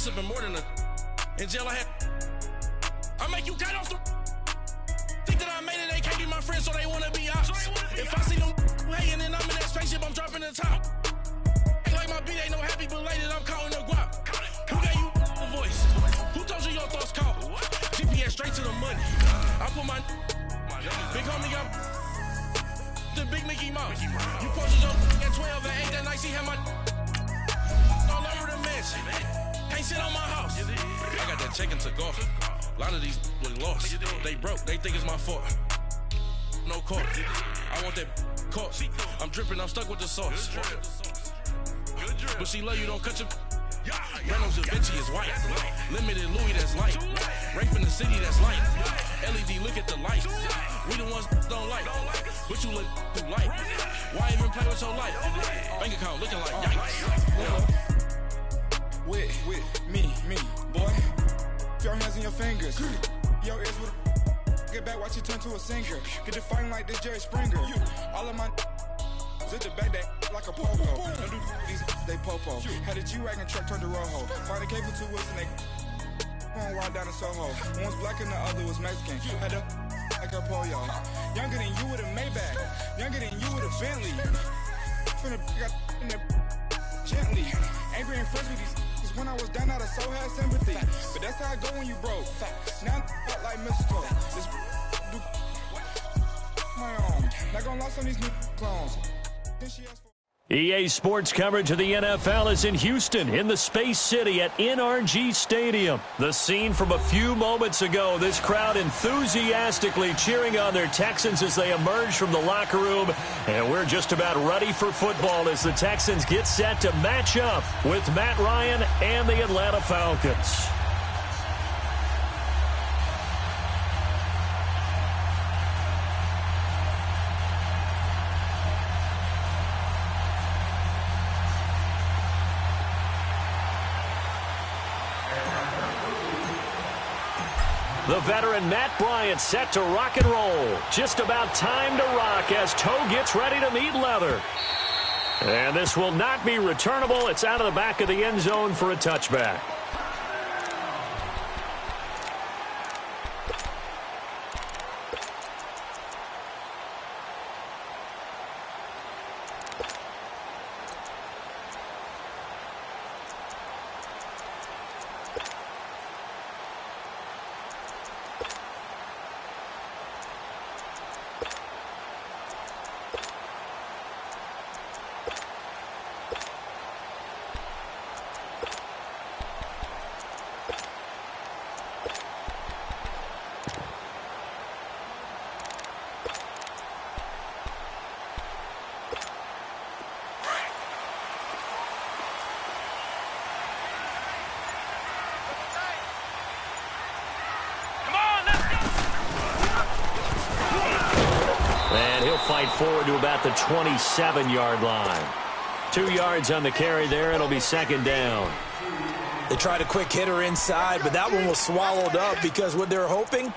sipping more than a. In jail, I make you get off the. Think that I made it, they can't be my friends, so they wanna be ops. If I see them hating and I'm in that spaceship, I'm dropping the top. Ain't like my beat, ain't no happy belated, I'm counting the guap. Who gave you the voice? Who told you your thoughts count? GPS straight to the money. I put my big homie got the big Mickey Mouse. You posted your at 12 and 8 that night, she had my all over the mansion. Can't sit on my house. I got that check into golf. A lot of these was lost. They broke, they think it's my fault. No court. I want that caught. I'm dripping, I'm stuck with the sauce. But she love you, don't cut your. Reynolds Da Vinci is white. Limited Louis, that's light. Rape in the city, that's light. LED, look at the light. We the ones don't like. But you look too light. Why even play with your life? Bank account looking like yikes. With me, boy. Your hands in your fingers. Your ears with a. Get back, watch you turn to a singer. Get to fighting like this Jerry Springer. All of my. Zit the back that like a popo. Don't do these, they popo. Had a G-Wagon truck turned to Rojo. Find a cable 2 wheels and they going wild down in Soho. One was black and the other was Mexican. Had a like a pollo. Younger than you with a Maybach. Younger than you with a Bentley. Finna got in there gently. Angry and friends with these. When I was down, I so had sympathy. But that's how it go when you broke. Now I'm like Mr. This do my own. Not gonna lost on these new clones. EA Sports coverage of the NFL is in Houston, in the Space City at NRG Stadium. The scene from a few moments ago, this crowd enthusiastically cheering on their Texans as they emerge from the locker room. And we're just about ready for football as the Texans get set to match up with Matt Ryan and the Atlanta Falcons. The veteran Matt Bryant set to rock and roll. Just about time to rock as toe gets ready to meet leather. And this will not be returnable. It's out of the back of the end zone for a touchback. Fight forward to about the 27-yard line. 2 yards on the carry there. It'll be second down. They tried a quick hitter inside, but that one was swallowed up because what they're hoping,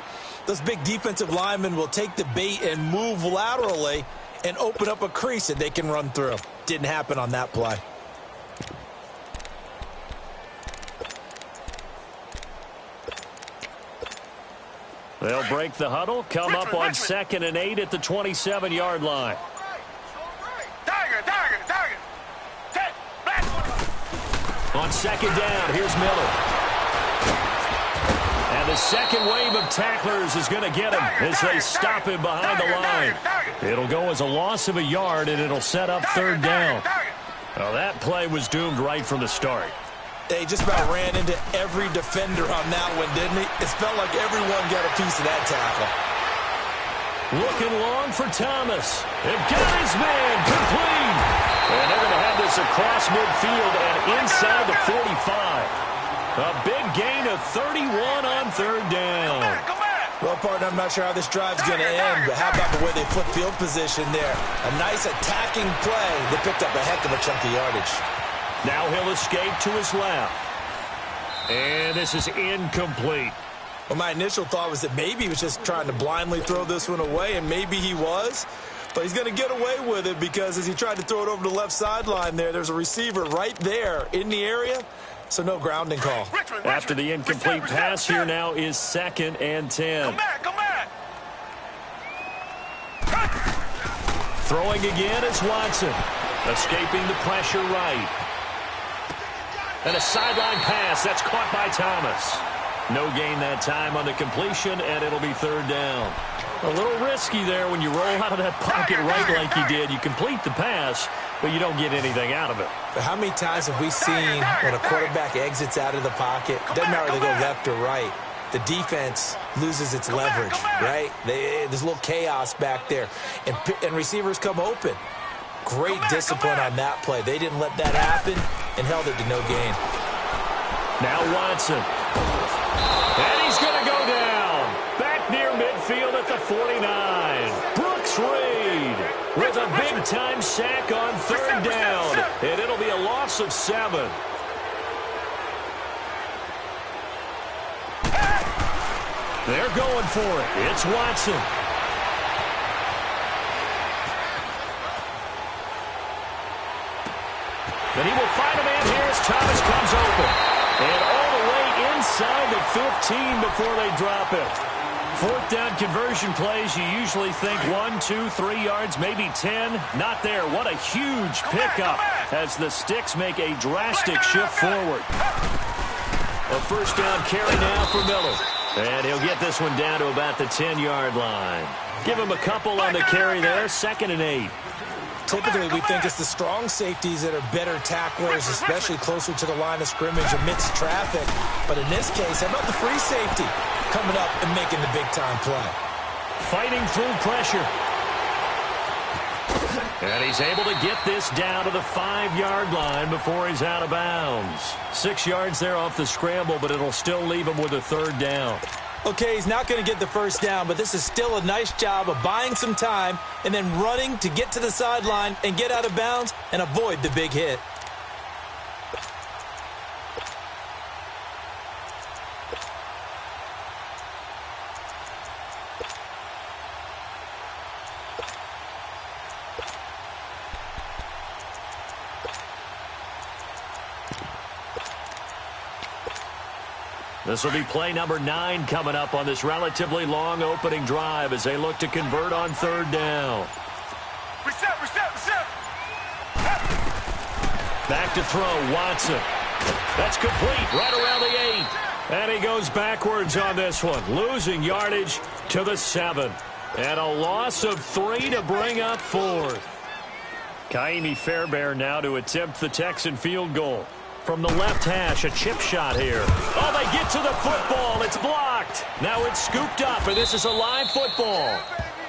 those big defensive linemen will take the bait and move laterally and open up a crease that they can run through. Didn't happen on that play. They'll break the huddle, come up on 2nd and 8 at the 27-yard line. On second down, here's Miller. And the second wave of tacklers is going to get him as they stop him behind the line. It'll go as a loss of a yard, and it'll set up third down. Well, that play was doomed right from the start. They just about ran into every defender on that one, didn't he? It felt like everyone got a piece of that tackle. Looking long for Thomas. And got his man complete. And they're going to have this across midfield and inside the 45. A big gain of 31 on third down. Well, partner, I'm not sure how this drive's going to end, but how about the way they flip field position there? A nice attacking play. They picked up a heck of a chunk of yardage. Now he'll escape to his left. And this is incomplete. Well, my initial thought was that maybe he was just trying to blindly throw this one away, and maybe he was. But he's going to get away with it because as he tried to throw it over the left sideline there's a receiver right there in the area. so no grounding call. After the incomplete pass, here now is 2nd and 10. Come back. Throwing again is Watson. Escaping the pressure right. And a sideline pass. That's caught by Thomas. No gain that time on the completion, and it'll be 3rd down. A little risky there when you roll out of that pocket right like you did. You complete the pass, but you don't get anything out of it. But how many times have we seen when a quarterback exits out of the pocket, doesn't matter whether they go left or right, the defense loses its leverage, right? There's a little chaos back there, and receivers come open. Great discipline on that play. They didn't let that happen and held it to no gain. Now Watson. And he's going to go down. Back near midfield at the 49. Brooks Reed with a big-time sack on 3rd down. And it'll be a loss of 7. They're going for it. It's Watson. And he will find a man here as Thomas comes open. And all the way inside the 15 before they drop it. 4th down conversion plays, you usually think 1, 2, 3 yards, maybe 10. Not there. What a huge pickup as the Sticks make a drastic shift forward. A 1st down carry now for Miller. And he'll get this one down to about the 10-yard line. Give him a couple on the carry there. 2nd and 8. Typically, we think it's the strong safeties that are better tacklers, especially closer to the line of scrimmage amidst traffic. But in this case, how about the free safety coming up and making the big-time play? Fighting through pressure. And he's able to get this down to the 5-yard line before he's out of bounds. 6 yards there off the scramble, but it'll still leave him with a 3rd down. Okay, he's not going to get the 1st down, but this is still a nice job of buying some time and then running to get to the sideline and get out of bounds and avoid the big hit. This will be play number 9 coming up on this relatively long opening drive as they look to convert on 3rd down. Reset. Back to throw, Watson. That's complete right around the 8. And he goes backwards on this one, losing yardage to the 7. And a loss of 3 to bring up 4th. Kaimi Fairbairn now to attempt the Texan field goal. From the left hash, a chip shot here. Oh, they get to the football. It's blocked. Now it's scooped up, and this is a live football.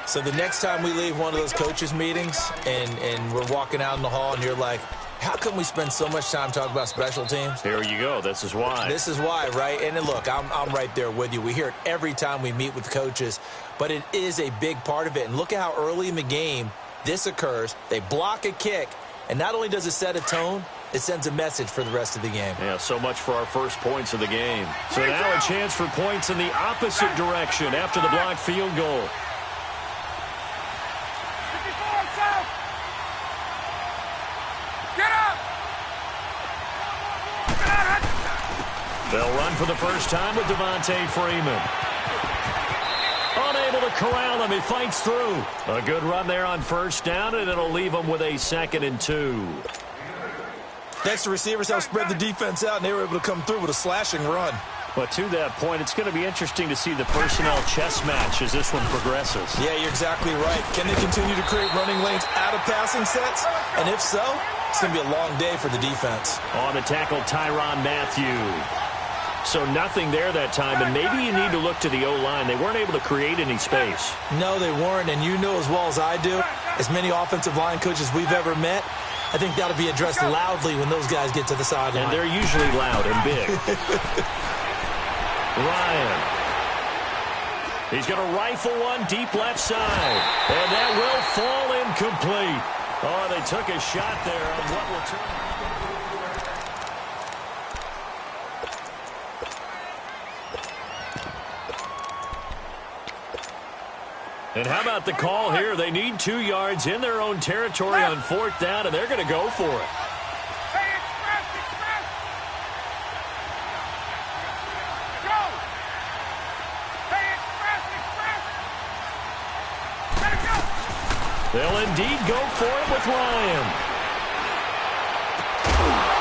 So the next time we leave one of those coaches' meetings and we're walking out in the hall and you're like, how come we spend so much time talking about special teams? Here you go. This is why. This is why, right? And look, I'm right there with you. We hear it every time we meet with coaches, but it is a big part of it. And look at how early in the game this occurs. They block a kick, and not only does it set a tone, it sends a message for the rest of the game. Yeah, so much for our first points of the game. So now a chance for points in the opposite direction after the blocked field goal. They'll run for the first time with Devontae Freeman. Unable to corral him. He fights through. A good run there on 1st down, and it'll leave him with a 2nd and 2. Next, the receivers help spread the defense out, and they were able to come through with a slashing run. But to that point, it's going to be interesting to see the personnel chess match as this one progresses. Yeah, you're exactly right. Can they continue to create running lanes out of passing sets? And if so, it's going to be a long day for the defense. On the tackle, Tyrann Mathieu. So nothing there that time, and maybe you need to look to the O-line. They weren't able to create any space. No, they weren't, and you know as well as I do, as many offensive line coaches we've ever met, I think that'll be addressed loudly when those guys get to the sideline. And they're usually loud and big. Ryan. He's going to rifle one deep left side. And that will fall incomplete. Oh, they took a shot there on what will turn. And how about the call here? They need 2 yards in their own territory on 4th down, and they're going to go for it. They'll indeed go for it with Ryan.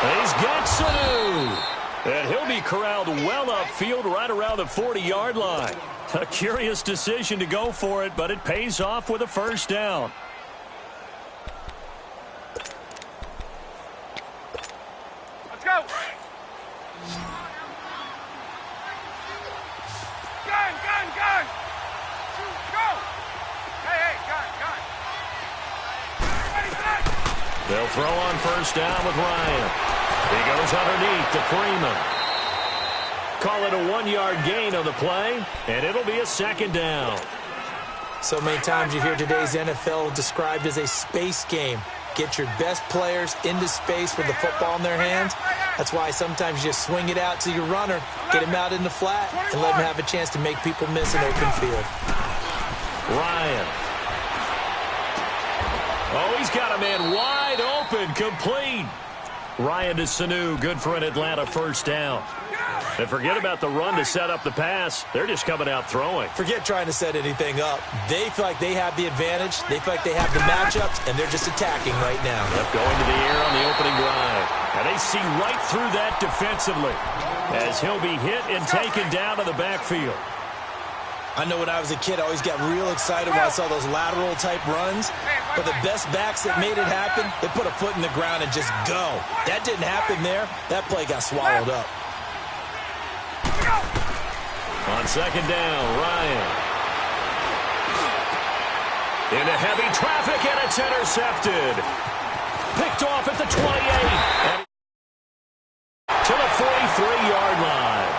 He's got Sanu. And he'll be corralled well upfield right around the 40-yard line. A curious decision to go for it, but it pays off with a first down. Let's go. Gun. Go. Hey, gun. They'll throw on first down with Ryan. He goes underneath to Freeman. Call it a 1-yard gain on the play, and it'll be a second down. So many times you hear today's NFL described as a space game. Get your best players into space with the football in their hands. That's why sometimes you just swing it out to your runner, get him out in the flat, and let him have a chance to make people miss an open field. Ryan. Oh, he's got a man wide open, complete. Ryan to Sanu, good for an Atlanta first down. And forget about the run to set up the pass. They're just coming out throwing. Forget trying to set anything up. They feel like they have the advantage. They feel like they have the matchups, and they're just attacking right now. Yep, going to the air on the opening drive. And they see right through that defensively as he'll be hit and taken down to the backfield. I know when I was a kid, I always got real excited when I saw those lateral-type runs. But the best backs that made it happen, they put a foot in the ground and just go. That didn't happen there. That play got swallowed up. On second down, Ryan. Into heavy traffic, and it's intercepted. Picked off at the 28. And to the 43-yard line.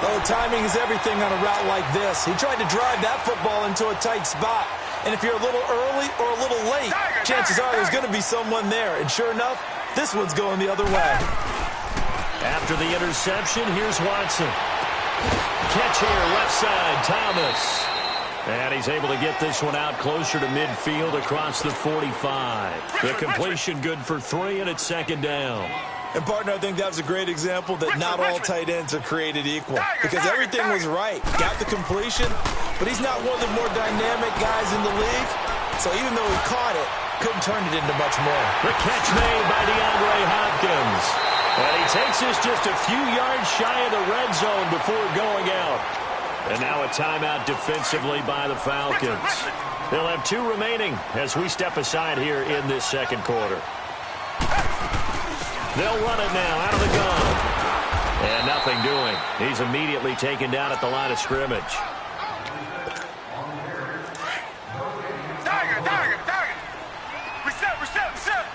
Oh, timing is everything on a route like this. He tried to drive that football into a tight spot. And if you're a little early or a little late, chances are there's going to be someone there. And sure enough, this one's going the other way. After the interception, here's Watson. Catch here, left side, Thomas. And he's able to get this one out closer to midfield across the 45. The completion good for 3, and it's second down. And, partner, I think that was a great example that not all tight ends are created equal. Because everything was right. Got the completion, but he's not one of the more dynamic guys in the league. So even though he caught it, couldn't turn it into much more. The catch made by DeAndre Hopkins. And he takes us just a few yards shy of the red zone before going out. And now a timeout defensively by the Falcons. They'll have 2 remaining as we step aside here in this second quarter. They'll run it now out of the gun. And nothing doing. He's immediately taken down at the line of scrimmage. Target. Reset.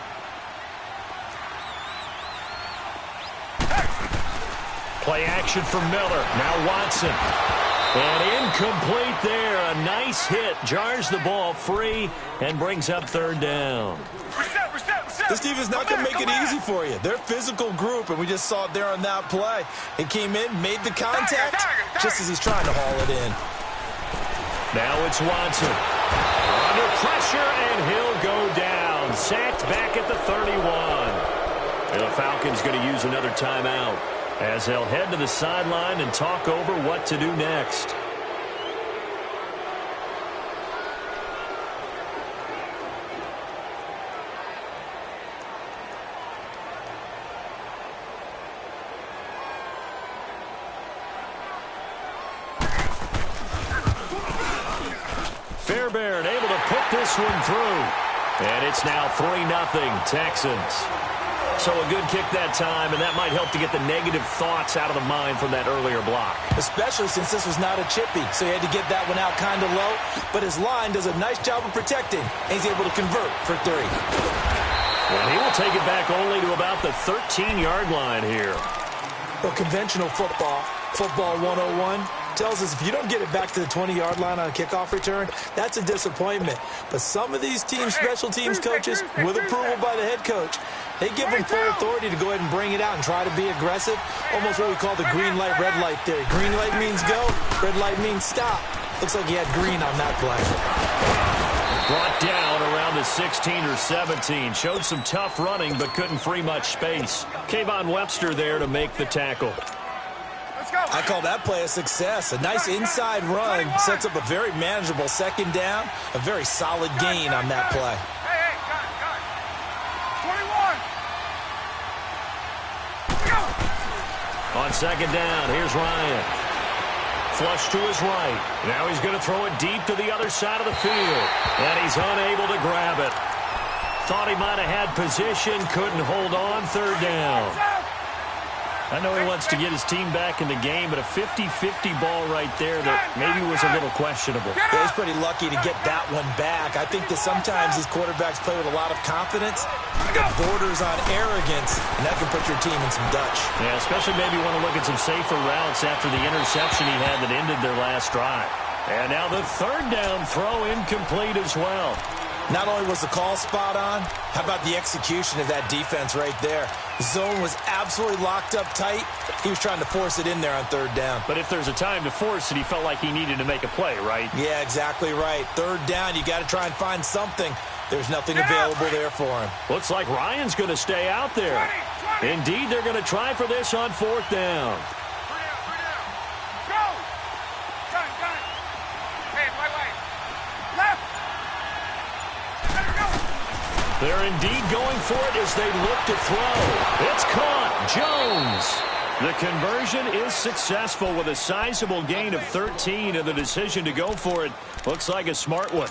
Play action for Miller. Now Watson. And incomplete there. A nice hit. Jars the ball free and brings up third down. Reset. This defense is not going to make it easy for you. They're a physical group, and we just saw it there on that play. He came in, made the contact, just as he's trying to haul it in. Now it's Watson. Under pressure, and he'll go down. Sacked back at the 31. And the Falcons going to use another timeout as they'll head to the sideline and talk over what to do next. Fairbairn able to put this one through. And it's now 3-0 Texans. So a good kick that time, and that might help to get the negative thoughts out of the mind from that earlier block. Especially since this was not a chippy, so he had to get that one out kind of low. But his line does a nice job of protecting, and he's able to convert for 3. And he will take it back only to about the 13-yard line here. Well, conventional football 101, tells us if you don't get it back to the 20-yard line on a kickoff return, that's a disappointment. But some of these teams, special teams coaches, with approval by the head coach, they give them full authority to go ahead and bring it out and try to be aggressive. Almost what we call the green light, red light theory. Green light means go, red light means stop. Looks like he had green on that play. Brought down around the 16 or 17. Showed some tough running, but couldn't free much space. Kayvon Webster there to make the tackle. Let's go. I call that play a success. A nice inside run sets up a very manageable second down. A very solid gain on that play. Hey, gun. 21. Go. On second down, here's Ryan. Flush to his right. Now he's going to throw it deep to the other side of the field. And he's unable to grab it. Thought he might have had position, couldn't hold on, third down. I know he wants to get his team back in the game, but a 50-50 ball right there that maybe was a little questionable. Yeah, he's pretty lucky to get that one back. I think that sometimes these quarterbacks play with a lot of confidence that borders on arrogance, and that can put your team in some Dutch. Yeah, especially maybe want to look at some safer routes after the interception he had that ended their last drive. And now the third down throw incomplete as well. Not only was the call spot on, how about the execution of that defense right there? The zone was absolutely locked up tight. He was trying to force it in there on third down. But if there's a time to force it, he felt like he needed to make a play, right? Yeah, exactly right. Third down, you got to try and find something. There's nothing available there for him. Looks like Ryan's going to stay out there. 20. Indeed, they're going to try for this on fourth down. 3 down. Go. Gun. Hey, way. Left. Let her go. They're indeed going for it as they look to throw. It's caught. Jones. The conversion is successful with a sizable gain of 13, and the decision to go for it looks like a smart one.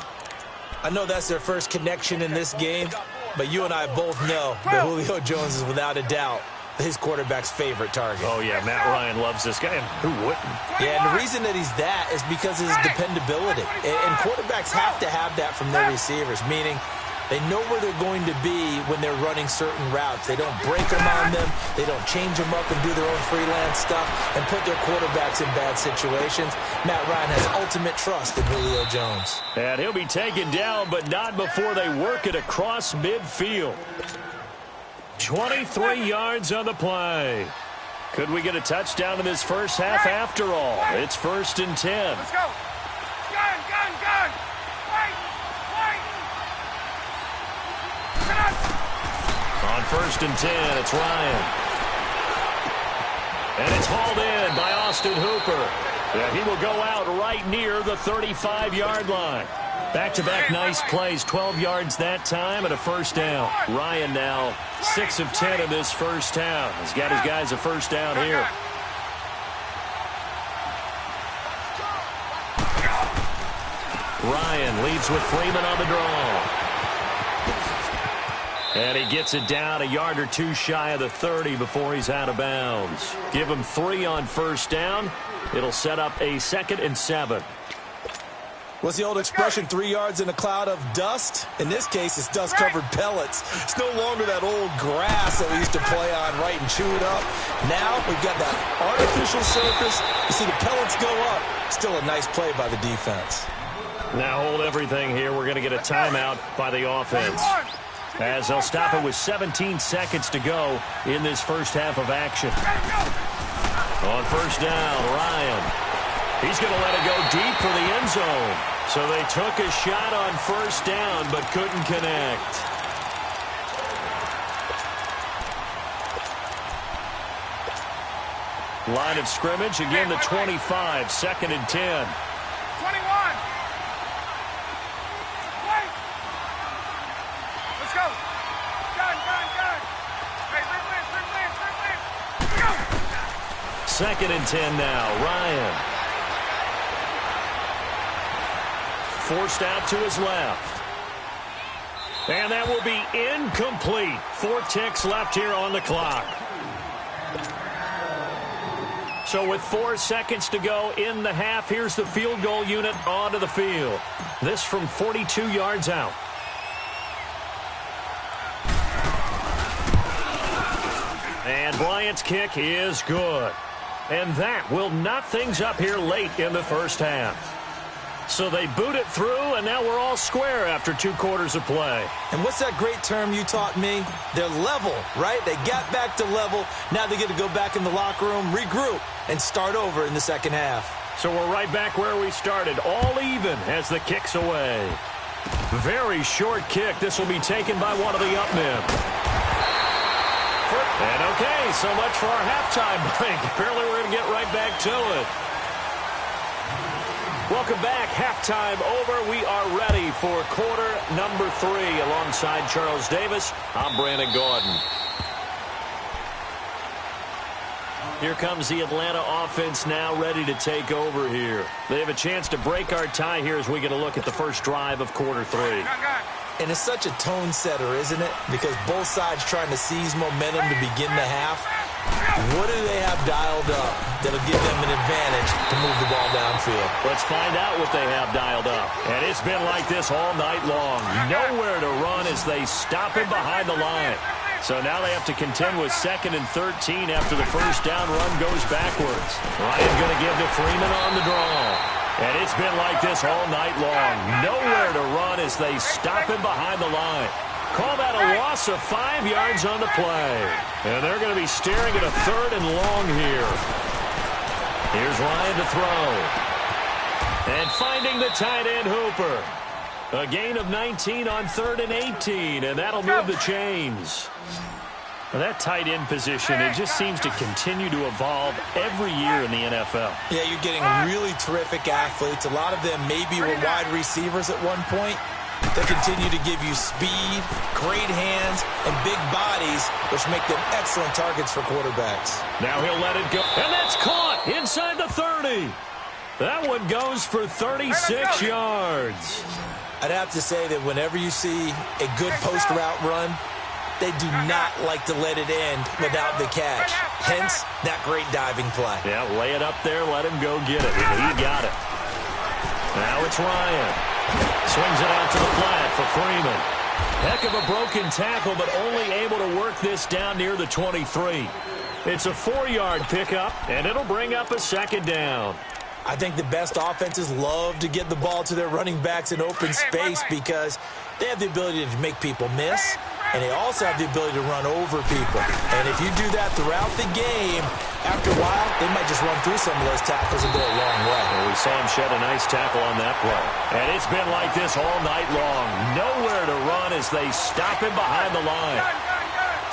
I know that's their first connection in this game, but you and I both know that Julio Jones is without a doubt his quarterback's favorite target. Oh, yeah, Matt Ryan loves this guy, and who wouldn't? Yeah, and the reason that he's that is because of his dependability. And quarterbacks have to have that from their receivers, meaning they know where they're going to be when they're running certain routes. They don't break them on them. They don't change them up and do their own freelance stuff and put their quarterbacks in bad situations. Matt Ryan has ultimate trust in Julio Jones. And he'll be taken down, but not before they work it across midfield. 23 yards on the play. Could we get a touchdown in this first half after all? It's 1st and 10. Let's go. Gun. Wait. On 1st and 10, it's Ryan. And it's hauled in by Austin Hooper. Yeah, he will go out right near the 35-yard line. Back-to-back nice plays, 12 yards that time and a first down. Ryan now 6 of 10 in this first half. He's got his guys a first down here. Ryan leads with Freeman on the draw. And he gets it down a yard or two shy of the 30 before he's out of bounds. Give him 3 on first down. It'll set up a 2nd and 7. What's the old expression, 3 yards in a cloud of dust? In this case, it's dust-covered pellets. It's no longer that old grass that we used to play on, right, and chew it up. Now we've got that artificial surface. You see the pellets go up. Still a nice play by the defense. Now hold everything here. We're going to get a timeout by the offense, as they'll stop it with 17 seconds to go in this first half of action. On first down, Ryan. He's going to let it go deep for the end zone. So they took a shot on first down but couldn't connect. Line of scrimmage, again the 25, 2nd and 10. 21. Wait. Let's go. Gun. Hey, bring Go. 2nd and 10 now. Ryan. Forced out to his left. And that will be incomplete. 4 ticks left here on the clock. So with 4 seconds to go in the half, here's the field goal unit onto the field. This from 42 yards out. And Bryant's kick is good. And that will knot things up here late in the first half. So they boot it through, and now we're all square after 2 quarters of play. And what's that great term you taught me? They're level, right? They got back to level. Now they get to go back in the locker room, regroup, and start over in the second half. So we're right back where we started, all even as the kick's away. Very short kick. This will be taken by one of the up men. And okay, so much for our halftime break. Apparently we're going to get right back to it. Welcome back. Halftime over. We are ready for quarter number 3. Alongside Charles Davis, I'm Brandon Gordon. Here comes the Atlanta offense now ready to take over here. They have a chance to break our tie here as we get a look at the first drive of quarter 3. And it's such a tone setter, isn't it? Because both sides trying to seize momentum to begin the half. What do they have dialed up that'll give them an advantage to move the ball downfield? Let's find out what they have dialed up. And it's been like this all night long. Nowhere to run as they stop him behind the line. So now they have to contend with 2nd and 13 after the first down run goes backwards. Ryan going to give to Freeman on the draw. And it's been like this all night long. Nowhere to run as they stop him behind the line. Call that a loss of 5 yards on the play. And they're going to be staring at a 3rd and long here. Here's Ryan to throw. And finding the tight end Hooper. A gain of 19 on 3rd and 18, and that'll move the chains. Well, that tight end position, it just seems to continue to evolve every year in the NFL. Yeah, you're getting really terrific athletes. A lot of them maybe were wide receivers at one point. They continue to give you speed, great hands, and big bodies, which make them excellent targets for quarterbacks. Now he'll let it go, and that's caught inside the 30. That one goes for 36 yards. I'd have to say that whenever you see a good post route run, they do not like to let it end without the catch. Hence, that great diving play. Yeah, lay it up there, let him go get it. He got it. Now it's Ryan. Swings it out to the flat for Freeman. Heck of a broken tackle, but only able to work this down near the 23. It's a 4-yard pickup, and it'll bring up a 2nd down. I think the best offenses love to get the ball to their running backs in open space because they have the ability to make people miss, and they also have the ability to run over people. And if you do that throughout the game, after a while, they might just run through some of those tackles and go a long way. Well, we saw him shed a nice tackle on that play. And it's been like this all night long. Nowhere to run as they stop him behind the line.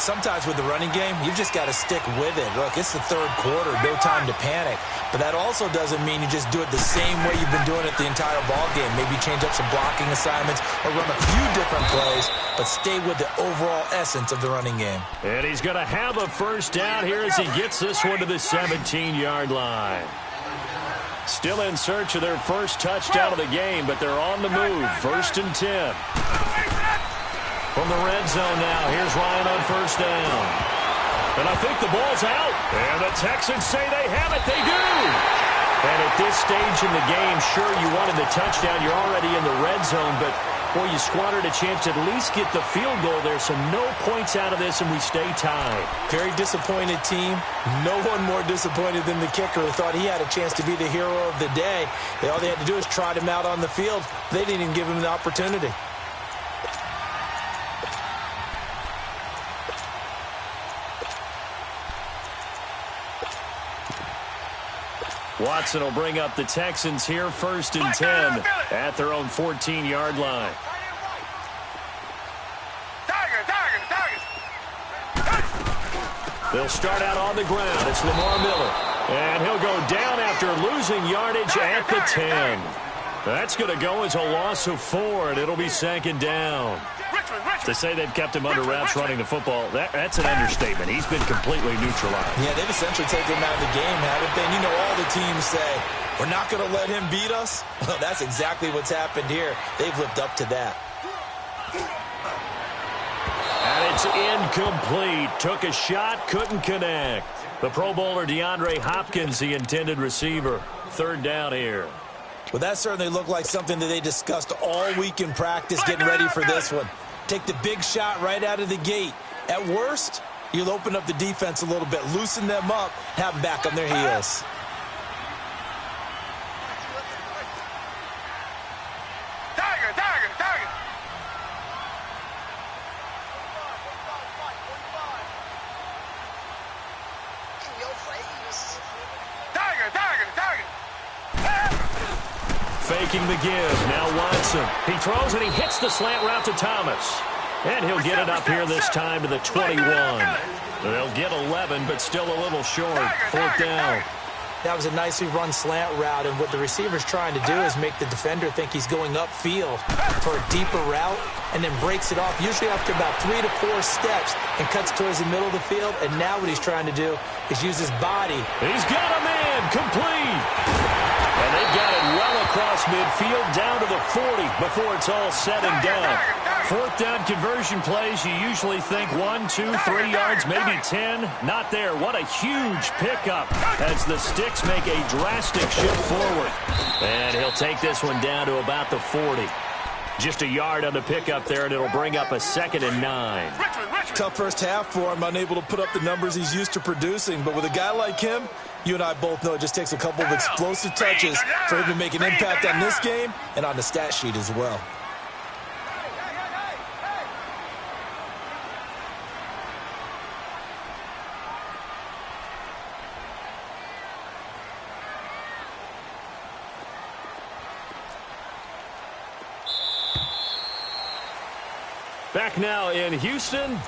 Sometimes with the running game, you've just got to stick with it. Look, it's the 3rd quarter, no time to panic. But that also doesn't mean you just do it the same way you've been doing it the entire ball game. Maybe change up some blocking assignments or run a few different plays, but stay with the overall essence of the running game. And he's going to have a first down here as he gets this one to the 17-yard line. Still in search of their first touchdown of the game, but they're on the move. 1st and 10. From the red zone now, here's Ryan on first down. And I think the ball's out. And the Texans say they have it. They do. And at this stage in the game, sure, you wanted the touchdown. You're already in the red zone, but, boy, you squandered a chance to at least get the field goal there. So no points out of this, and we stay tied. Very disappointed team. No one more disappointed than the kicker who thought he had a chance to be the hero of the day. All they had to do is trot him out on the field. They didn't even give him the opportunity. Watson will bring up the Texans here, 1st and 10 at their own 14-yard line. They'll start out on the ground. It's Lamar Miller. And he'll go down after losing yardage at the 10. That's going to go as a loss of 4, and it'll be 2nd down. To say they've kept him under wraps running the football, that's an understatement. He's been completely neutralized. Yeah, they've essentially taken him out of the game, haven't they? And you know, all the teams say, we're not going to let him beat us. Well, that's exactly what's happened here. They've lived up to that. And it's incomplete. Took a shot, couldn't connect. The Pro Bowler DeAndre Hopkins, the intended receiver. 3rd down here. Well, that certainly looked like something that they discussed all week in practice, getting ready for this one. Take the big shot right out of the gate. At worst, you'll open up the defense a little bit, loosen them up, have them back on their heels. Faking the give. Now Watson. He throws and he hits the slant route to Thomas. And he'll get it up here this time to the 21. They'll get 11, but still a little short. 4th down. That was a nicely run slant route, and what the receiver's trying to do is make the defender think he's going upfield for a deeper route, and then breaks it off, usually after about 3 to 4 steps, and cuts towards the middle of the field. And now what he's trying to do is use his body. He's got a man, complete. And they've got it well across midfield, down to the 40 before it's all said and done. Fourth down conversion plays, you usually think 1, 2, 3 yards, maybe 10. Not there. What a huge pickup as the Sticks make a drastic shift forward. And he'll take this one down to about the 40. Just a yard on the pickup there, and it'll bring up a 2nd and 9. Tough first half for him, unable to put up the numbers he's used to producing. But with a guy like him, you and I both know it just takes a couple of explosive touches for him to make an impact on this game and on the stat sheet as well. Back now in Houston.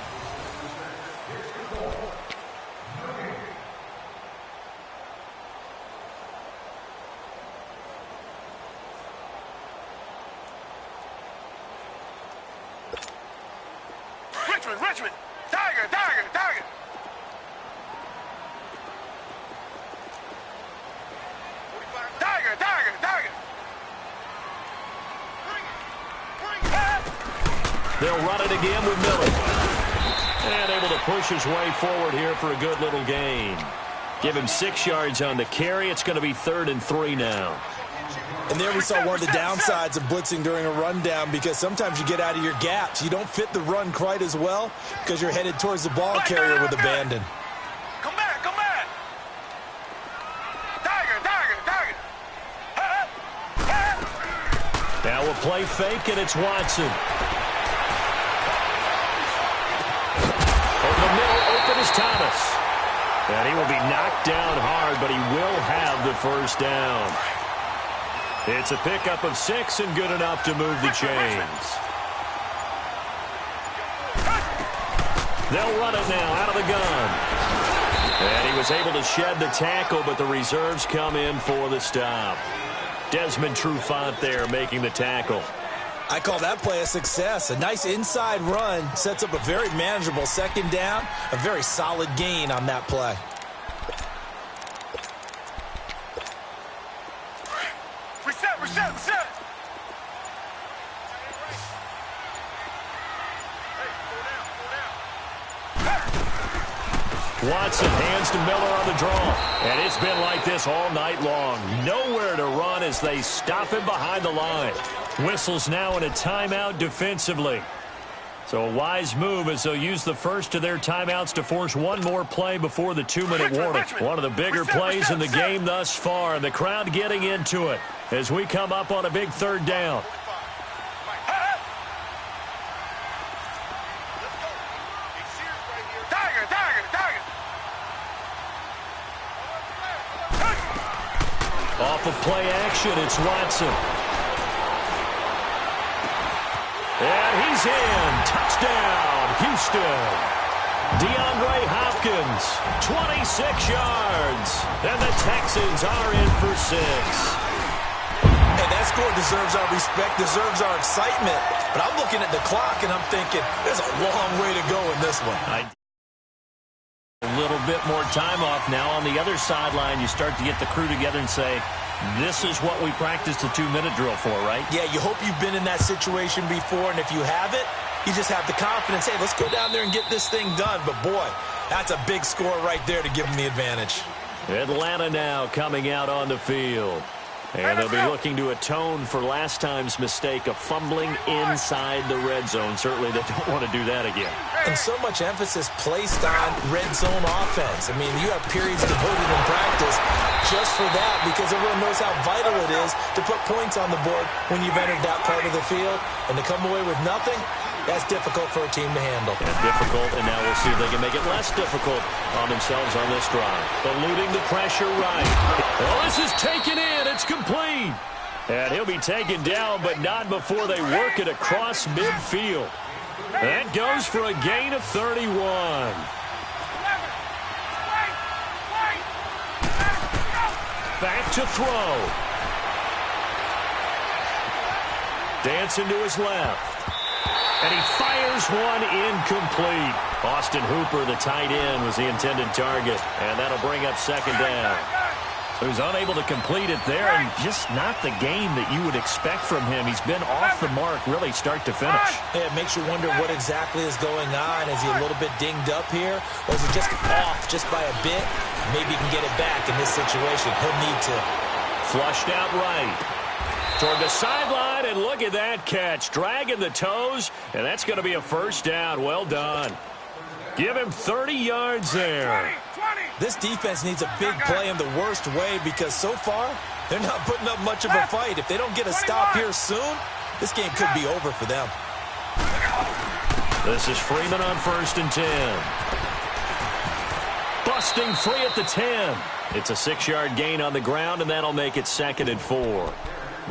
Richmond. Tiger. Tiger. They'll run it again with Miller. And able to push his way forward here for a good little gain. Give him 6 yards on the carry. It's going to be 3rd and 3 now. And there we saw one of the downsides of blitzing during a rundown, because sometimes you get out of your gaps. You don't fit the run quite as well because you're headed towards the ball carrier with abandon. Come back. Tiger. Now we'll play fake, and it's Watson. Over the middle, open is Thomas. And he will be knocked down hard, but he will have the first down. It's a pickup of 6 and good enough to move the chains. They'll run it now out of the gun. And he was able to shed the tackle, but the reserves come in for the stop. Desmond Trufant there making the tackle. I call that play a success. A nice inside run sets up a very manageable 2nd down. A very solid gain on that play. Reset. Watson hands to Miller on the draw. And it's been like this all night long. Nowhere to run as they stop him behind the line. Whistles now in a timeout defensively. So a wise move as they'll use the first of their timeouts to force one more play before the 2-minute warning. One of the bigger plays in the game thus far, and the crowd getting into it as we come up on a big 3rd down. Off of play action, it's Watson. And he's in. Touchdown, Houston. DeAndre Hopkins, 26 yards. And the Texans are in for 6. And that score deserves our respect, deserves our excitement. But I'm looking at the clock, and I'm thinking, there's a long way to go in this one. A little bit more time off now. On the other sideline, you start to get the crew together and say, this is what we practiced the 2-minute drill for, right? Yeah, you hope you've been in that situation before, and if you haven't, you just have the confidence, hey, let's go down there and get this thing done. But, boy, that's a big score right there to give them the advantage. Atlanta now coming out on the field. And they'll be looking to atone for last time's mistake of fumbling inside the red zone. Certainly they don't want to do that again. And so much emphasis placed on red zone offense. I mean, you have periods devoted in practice just for that, because everyone knows how vital it is to put points on the board when you've entered that part of the field. And to come away with nothing, that's difficult for a team to handle. And difficult, and now we'll see if they can make it less difficult on themselves on this drive. Eluding the pressure right. Well, this is taken in. It's complete. And he'll be taken down, but not before they work it across midfield. That goes for a gain of 31. Back to throw. Dancing to his left. And he fires one incomplete. Austin Hooper, the tight end, was the intended target. And that'll bring up second down. So he's unable to complete it there, and just not the game that you would expect from him. He's been off the mark, really, start to finish. Yeah, it makes you wonder what exactly is going on. Is he a little bit dinged up here, or is it just off just by a bit? Maybe he can get it back in this situation. He'll need to. Flushed out right. Toward the sideline, and look at that catch. Dragging the toes, and that's going to be a first down. Well done. Give him 30 yards there. 20. This defense needs a big play in the worst way because so far, they're not putting up much of a fight. If they don't get a stop here soon, this game could be over for them. This is Freeman on 1st and 10. Busting free at the 10. It's a 6-yard gain on the ground, and that'll make it 2nd and 4.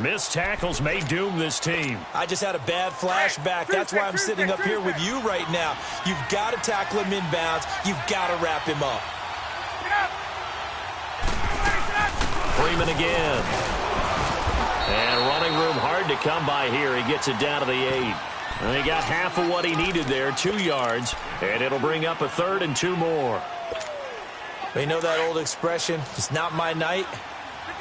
Missed tackles may doom this team. I just had a bad flashback. That's why I'm sitting up here with you right now. You've got to tackle him inbounds. You've got to wrap him up. Freeman again. And running room hard to come by here. He gets it down to the 8. And he got half of what he needed there, 2 yards. And it'll bring up a 3rd and 2 more. You know that old expression, it's not my night?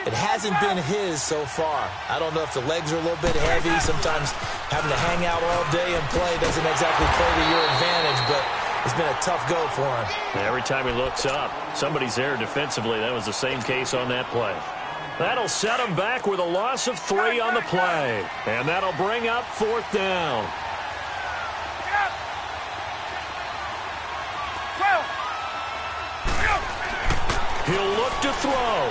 It hasn't been his so far. I don't know if the legs are a little bit heavy. Sometimes having to hang out all day and play doesn't exactly play to your advantage, but it's been a tough go for him. Every time he looks up, somebody's there defensively. That was the same case on that play. That'll set him back with a loss of 3 on the play. And that'll bring up 4th down. 12. He'll look to throw.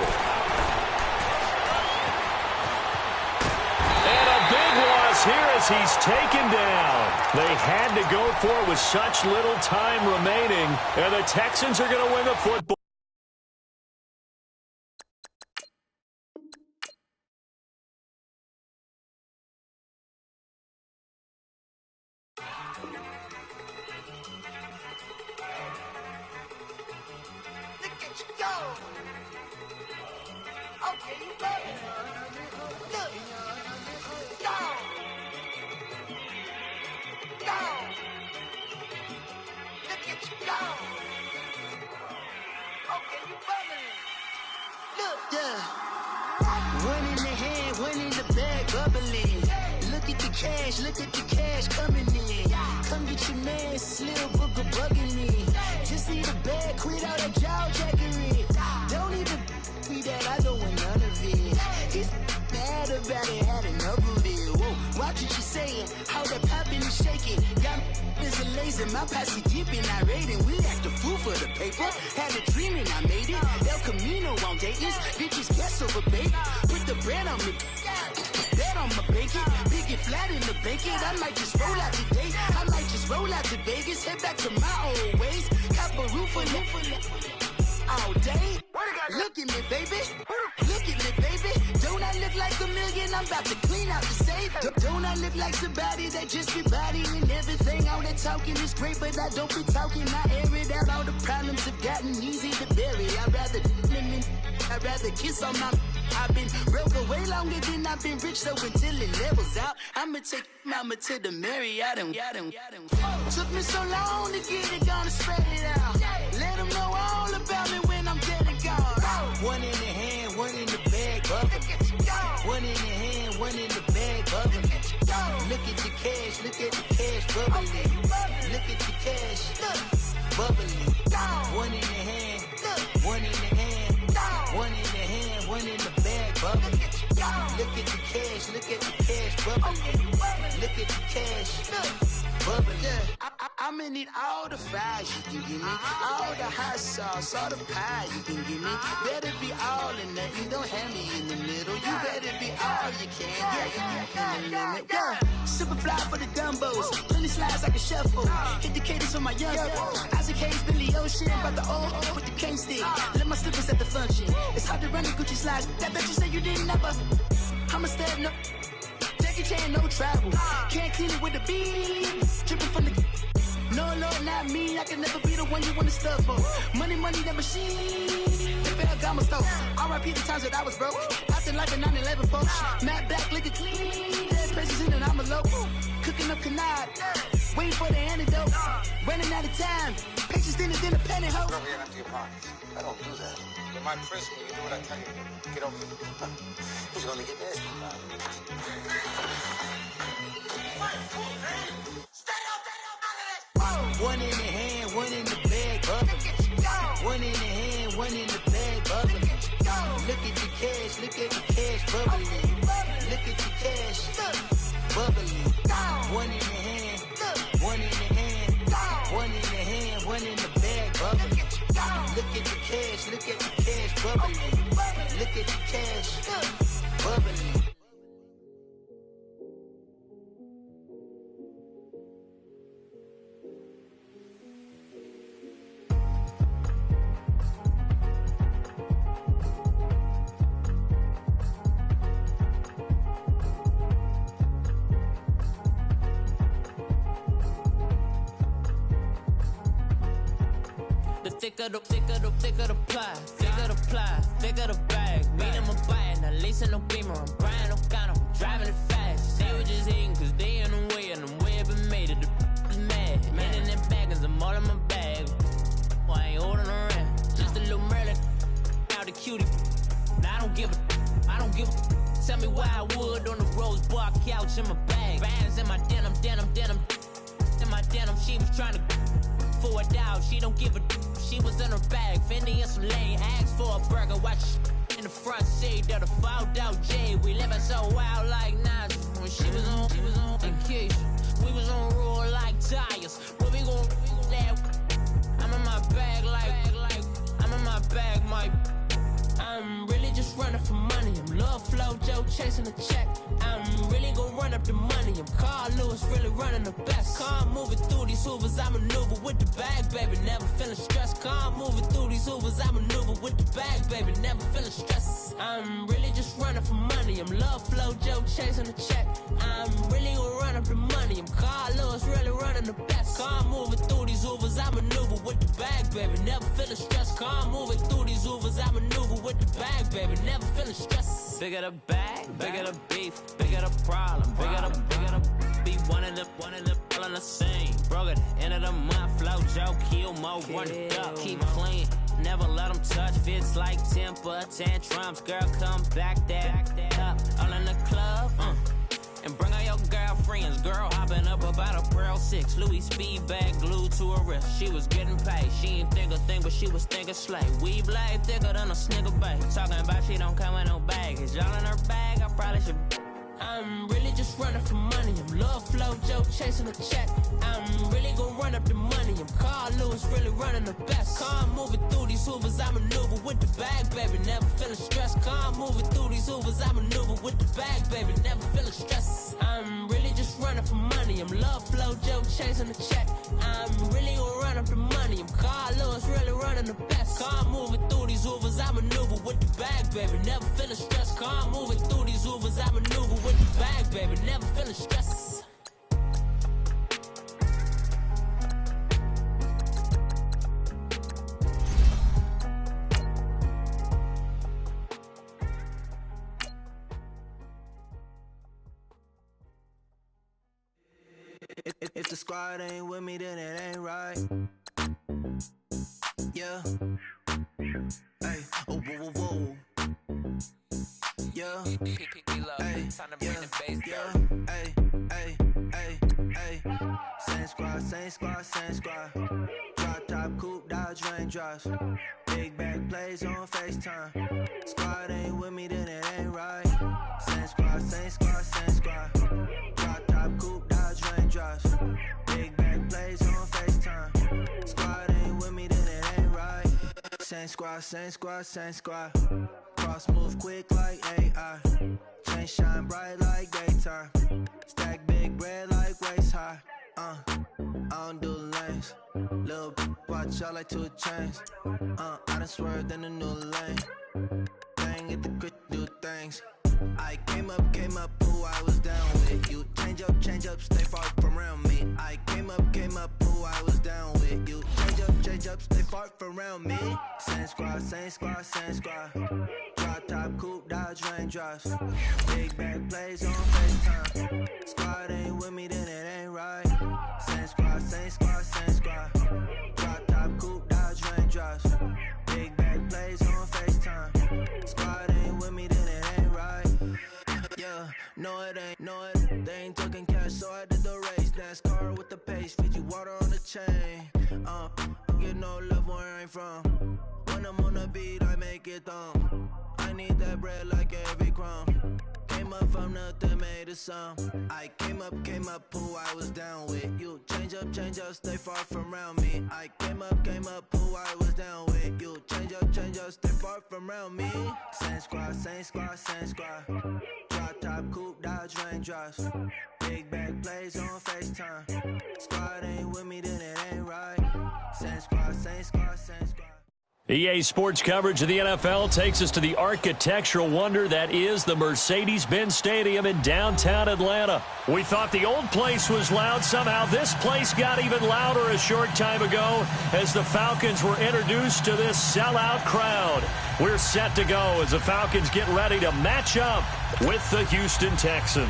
Here as he's taken down. They had to go for it with such little time remaining, and the Texans are going to win the football. Look at you go. Okay, you got it. Look. Go. Go! Look at you go! Okay, you bubbling. Look, yeah. One in the hand, one in the bag, bubbling. Look at the cash coming in. Come get your man, Slim Booker bugging me. Just need a bag, quit all that jaw jackery. Don't even me that I don't want none of it. He's mad about it, had enough of it. Whoa, watch what you saying, how that poppin' and shaking. Y'all is a lazy, my posse deep and I raiding. We act a fool for the paper, had a dream and I made it. El Camino on Dayton's, bitches guess over bait. Put the bread on me, bet on my bacon. Big and flat in the bacon, I might just roll out today. I might just roll out to Vegas, head back to my old ways. Cop a roof for all day. Look at me, baby. Look at me, baby. Don't I look like a million? I'm about to clean out the safe. Don't I look like somebody that just be bodying everything? All that talking is great, but I don't be talking. I air it out. All the problems have gotten easy to bury. I'd rather kiss on my. I've been broke away longer than I've been rich, so until it levels out, I'ma take mama to the Marriott and took me so long to get it, gonna spread it out. Let them know all about me when I'm dead and gone. One in the hand, one in the bag, bubbling. One in the hand, one in the bag, bubbling. Look at the cash, bubbling. Look at the cash, bubbling. One in the hand, one in the hand, one in the hand, one in the bag, bubbling. Look at the cash, bubbling. Look at the cash, bubbling. I'ma need all the fries you can give me, all the hot sauce, all the pie you can give me. Better be all or nothing, don't have me in the middle. You better be all you can, yeah. Super fly for the dumbos, plenty slides like a shuffle. Hit the cadence for my young Isaac Hayes, Billy Ocean, but the old with the cane stick. Let my slippers at the function. It's hard to run the Gucci slides. That bet you say you didn't never. I'ma step no. Jackie Chan, no travel. Can't clean it with the beat. Dripping from the. No, Lord, not me. I can never be the one you want to stuff for. Money, that machine. Ferragamo store. R.I.P. the times that I was broke. Acting like a 9/11 folks. Matte black, liquor clean. Dead precious in an envelope. Cooking up canard. Waiting for the antidote. Running out of time. Patience thinner than a penny hoe. Over here after your party. I don't do that. In my prison, you do what I tell you. Get over here. Who's gonna get this? One in the hand, one in the bag, bubbling. One in the hand, one in the bag, bubbling. Look at the cash, bubbling. Look at the cash, bubbling. One in the hand, one in the hand, one in the hand, one in the bag, bubbling. Look at the cash, bubbling. Look at the cash, bubbling. Thicker the ply, thicker the bag. Meet them a bite, now lacing no beamer. I'm Brian O'Connor, I'm driving it fast. They were just hating cause they in the way, and the way I've been made it. The is mad. Man in that bag, cause I'm all in my bag. Well, I ain't holding around. Just a little Merlin, out the cutie. Now I don't give a. Tell me why I would on the rose bar couch in my bag. Bands in my denim. In my denim, she was trying to for a doubt. She don't give a. She was in her bag, Fendi and some lane. Asked for a burger, watch in the front seat of the fouled out J. We living so wild like Nas. When she was on vacation, we was on roll like tires. Where we gon' that? I'm in my bag like I'm in my bag, Mike. I'm really just running for money. I'm Love Flow Joe chasing a check. I'm really gon' run up the money. I'm Carl Lewis, really running the best. Car moving through these Hoovers, I maneuver with the bag, baby. Never feeling stressed. Car moving through these Hoovers, I maneuver with the bag, baby. Never feeling stressed. I'm really just running for money. I'm Love Flow Joe chasing a check. I'm really gon' run up the money. I'm Carl Lewis, really running the best. Car moving through these Hoovers, I maneuver with the bag, baby. Never feeling stressed. Car moving through these Hoovers, I maneuver with the bag, baby. Never feeling stressed. Bigger the bag, bigger the beef, bigger the problem, bigger the be one in the all in the same. Broke at the end of the month, Flow Joe, kill mo, run it up, keep clean. Never let them touch, fits like temper tantrums. Girl, come back that up, all in the club, and bring all your girlfriends. Girl hopping up about a Pearl 6, Louis speed bag glued to her wrist. She was getting paid, she ain't think a thing, but she was thinking slay. We blade thicker than a snigger bag. Talking about she don't come with no baggage. Y'all in her bag, I probably should. I'm really just running for money. I'm Love Flow Joe chasing a check. I'm really gon' run up the money. I'm Carl Lewis, really running the best. Car moving through these Hoovers, I maneuver with the bag, baby. Never feeling stressed. Car moving through these Hoovers, I maneuver with the bag, baby. Never feeling stressed. I'm really just running for money. I'm Love Flow Joe chasing a check. I'm really gon' run up the money. I'm Carl Lewis, really running the best. Car moving through these Hoovers, I maneuver with the bag, baby. Never feeling stressed. Car moving through these Hoovers, I maneuver with the bag, baby. Never feeling stressed. If the squad ain't with me, then it ain't right. Yeah. Hey. Oh, whoa, whoa, whoa. Yeah. Hey. Yeah. Yeah. Hey. Hey. Hey. Hey. Same squad. Drop top, coupe, Dodge raindrops. Big back plays on FaceTime. Squad ain't with me, then it ain't right. Same squad. Drop top, coupe, Dodge raindrops. Big back plays on FaceTime. Squad ain't with me, then it ain't right. Same squad. Cross move quick like AI. Chain shine bright like daytime. Stack big bread like waist high. I don't do lanes. Little watch out like 2 chains. I done swerved in a new lane. Bang at the crit, do things. I came up, who I was down with. You change up, stay far from around me. I came up, who I was down with. You change up, stay far from around me. Same squad, same squad, same squad. Drop top, coupe, dodge, raindrops. Big back plays on FaceTime. Squad ain't with me, then it ain't right. Same squad, same squad, same squad. Drop top, coupe, dodge, raindrops. Big back plays on FaceTime. Squad ain't with me, then it ain't right. Yeah, no it ain't, no it. They ain't talking cash, so I did the race. NASCAR with the pace, Fiji water on the chain. Get no love where I'm from. When I'm on the beat, I make it thumb. I need that bread like every crumb. Came up from nothing, made a sum. I came up, who I was down with. You change up, stay far from around me. I came up, who I was down with. You change up, stay far from around me. Same squad, same squad, same squad. Drop top, coupe, dodge, raindrops. Big back plays on FaceTime. Squad ain't with me, then it ain't right. Same squad, same squad, same squad. EA Sports coverage of the NFL takes us to the architectural wonder that is the Mercedes-Benz Stadium in downtown Atlanta. We thought the old place was loud. Somehow this place got even louder a short time ago as the Falcons were introduced to this sellout crowd. We're set to go as the Falcons get ready to match up with the Houston Texans.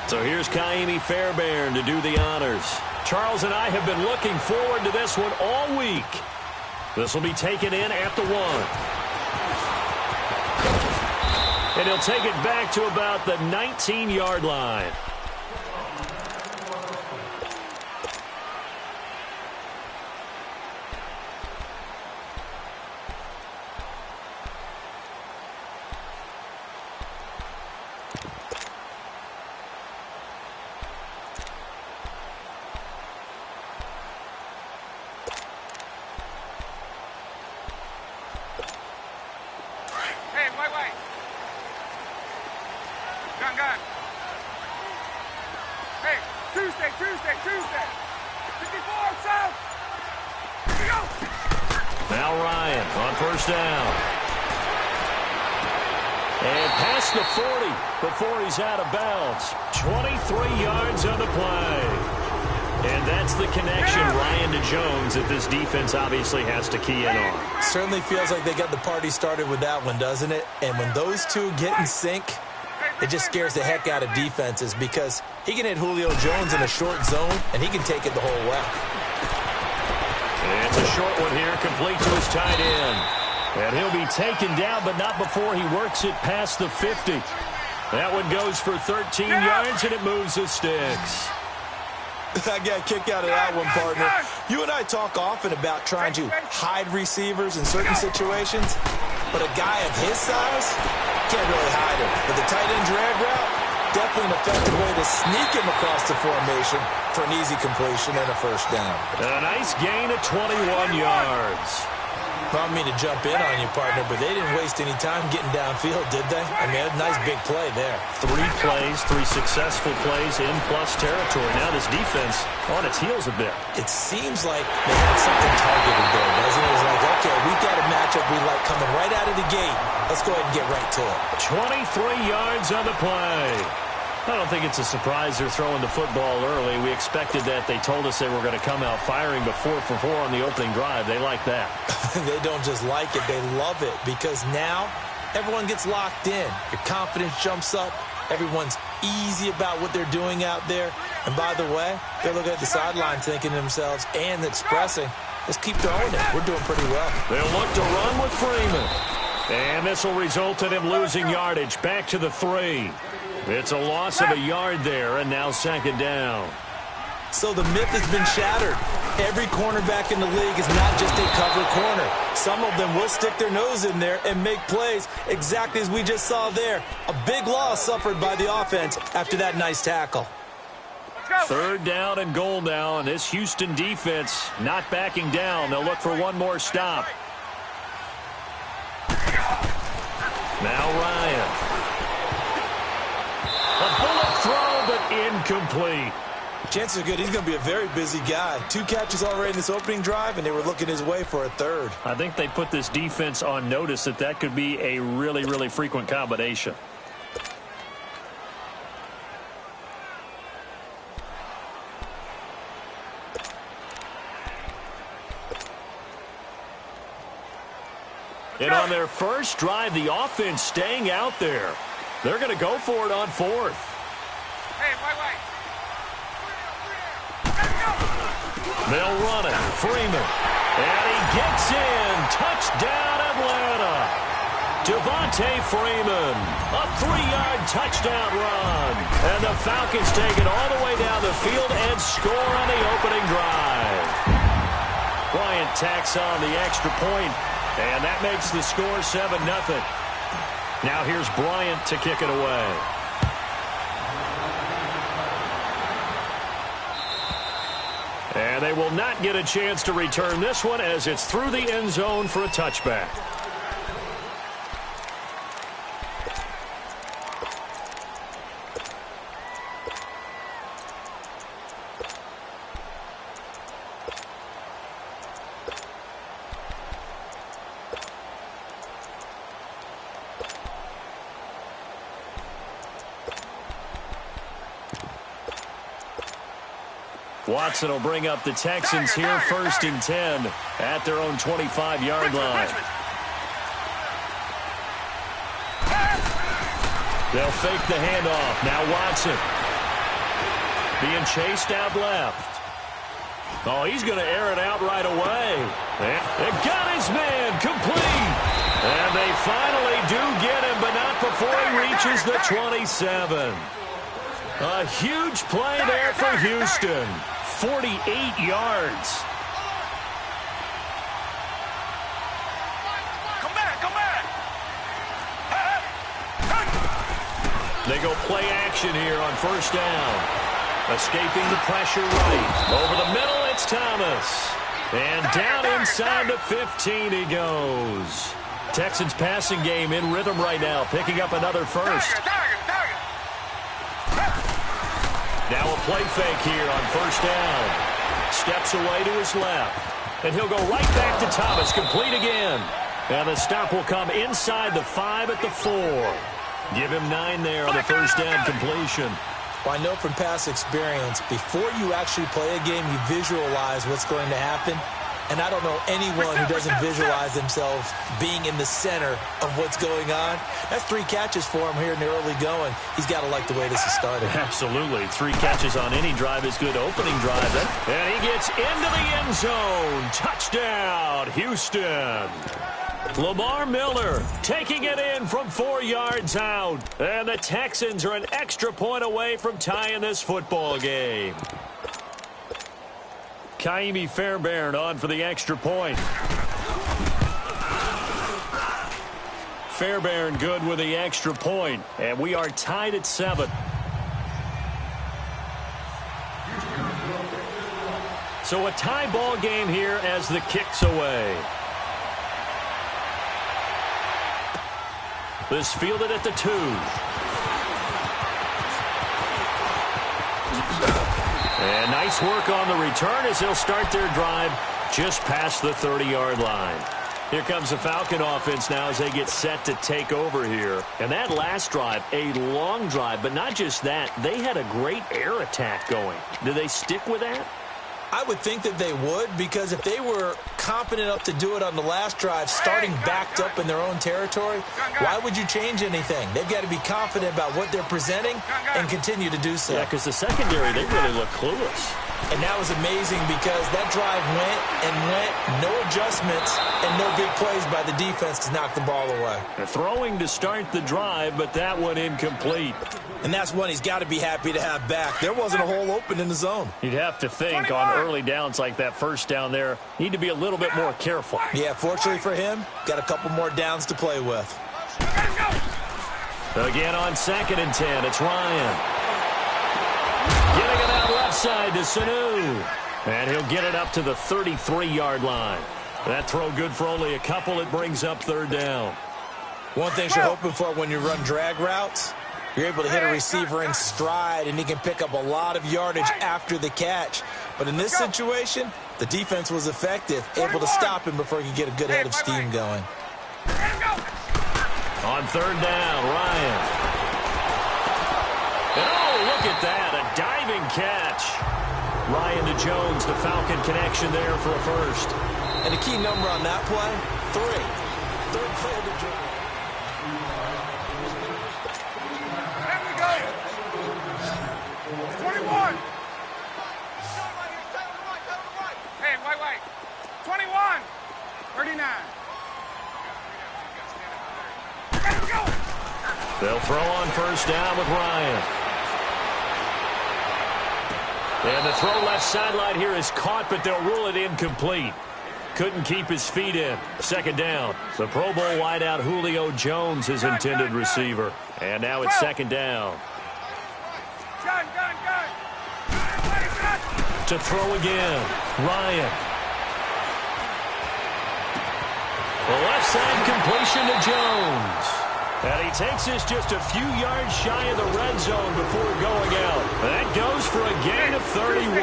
So here's Kaimi Fairbairn to do the honors. Charles and I have been looking forward to this one all week. This will be taken in at the 1. And he'll take it back to about the 19-yard line. Now Ryan on first down. And past the 40 before he's out of bounds. 23 yards on the play. And that's the connection, Ryan to Jones, that this defense obviously has to key in on. Certainly feels like they got the party started with that one, doesn't it? And when those two get in sync, it just scares the heck out of defenses because he can hit Julio Jones in a short zone, and he can take it the whole way. And it's a short one here, complete to his tight end. And he'll be taken down, but not before he works it past the 50. That one goes for 13 yards, and it moves the sticks. I got a kick out of that one, partner. You and I talk often about trying to hide receivers in certain situations, but a guy of his size can't really hide him. But the tight end drag route, definitely an effective way to sneak him across the formation for an easy completion and a first down. A nice gain of 21 yards. I don't mean to jump in on you, partner, but they didn't waste any time getting downfield, did they? I mean, a nice big play there. 3 plays, 3 successful plays in plus territory. Now this defense on its heels a bit. It seems like they had something targeted there, doesn't it? It's like, okay, we've got a matchup we like coming right out of the gate. Let's go ahead and get right to it. 23 yards on the play. I don't think it's a surprise they're throwing the football early. We expected that. They told us they were going to come out firing, but 4 for 4 on the opening drive. They like that. They don't just like it. They love it because now everyone gets locked in. Your confidence jumps up. Everyone's easy about what they're doing out there. And by the way, they're looking at the sideline thinking to themselves and expressing, let's keep throwing it. We're doing pretty well. They'll look to run with Freeman. And this will result in him losing yardage back to the 3. It's a loss of a yard there, and now second down. So the myth has been shattered. Every cornerback in the league is not just a cover corner. Some of them will stick their nose in there and make plays exactly as we just saw there. A big loss suffered by the offense after that nice tackle. Third down and goal now, and this Houston defense not backing down. They'll look for one more stop. Now Ryan. A bullet throw, but incomplete. Chances are good he's going to be a very busy guy. 2 catches already in this opening drive, and they were looking his way for a third. I think they put this defense on notice that could be a really, really frequent combination. And on their first drive, the offense staying out there. They're going to go for it on 4th. Hey, wait. They'll run it. Freeman. And he gets in. Touchdown, Atlanta. Devontae Freeman. A 3-yard touchdown run. And the Falcons take it all the way down the field and score on the opening drive. Bryant tacks on the extra point. And that makes the score 7-0. Now here's Bryant to kick it away. And they will not get a chance to return this one as it's through the end zone for a touchback. Watson will bring up the Texans here, 1st and 10 at their own 25-yard line. They'll fake the handoff. Now Watson being chased out left. Oh, he's going to air it out right away. It got his man complete. And they finally do get him, but not before he reaches the 27. A huge play there for Houston. 48 yards. Come back. They go play action here on 1st down. Escaping the pressure right. Over the middle, it's Thomas. And down inside the 15 he goes. Texans passing game in rhythm right now, picking up another first. Now a play fake here on 1st down. Steps away to his left. And he'll go right back to Thomas, complete again. And the stop will come inside the 5 at the 4. Give him 9 there on the 1st down completion. Well, I know from past experience, before you actually play a game, you visualize what's going to happen. And I don't know anyone who doesn't visualize themselves being in the center of what's going on. That's 3 catches for him here in the early going. He's got to like the way this is started. Absolutely. 3 catches on any drive is good opening drive. And he gets into the end zone. Touchdown, Houston. Lamar Miller taking it in from 4 yards out. And the Texans are an extra point away from tying this football game. Kaimi Fairbairn on for the extra point. Fairbairn good with the extra point. And we are tied at 7. So a tie ball game here as the kick's away. This fielded at the 2. And nice work on the return as they'll start their drive just past the 30-yard line. Here comes the Falcon offense now as they get set to take over here. And that last drive, a long drive, but not just that. They had a great air attack going. Do they stick with that? I would think that they would, because if they were confident enough to do it on the last drive, starting backed up in their own territory, why would you change anything? They've got to be confident about what they're presenting and continue to do so. Yeah, because the secondary, they really look clueless. And that was amazing because that drive went, no adjustments, and no big plays by the defense to knock the ball away. They're throwing to start the drive, but that one incomplete. And that's one he's got to be happy to have back. There wasn't a hole open in the zone. You'd have to think on early downs like that first down there, need to be a little bit more careful. Yeah, fortunately for him, got a couple more downs to play with. Again on 2nd and 10, it's Ryan. Getting it out left side to Sanu. And he'll get it up to the 33-yard line. That throw good for only a couple. It brings up 3rd down. One thing you're hoping for when you run drag routes, You're able to hit a receiver in stride, and he can pick up a lot of yardage after the catch. But in this situation, the defense was effective, able to stop him before he could get a good head of steam going. On third down, Ryan. And oh, look at that, a diving catch. Ryan to Jones, the Falcon connection there for a first. And the key number on that play, 3. Third play of the drive. There we go. 21. Hey, wait. 21. 39. There we go. They'll throw on first down with Ryan. And the throw left sideline here is caught, but they'll rule it incomplete. Couldn't keep his feet in. Second down. The Pro Bowl wideout Julio Jones, his intended receiver. And now it's second down. Gun. To throw again. Ryan. The left side completion to Jones. And he takes this just a few yards shy of the red zone before going out. That goes for a gain of 31.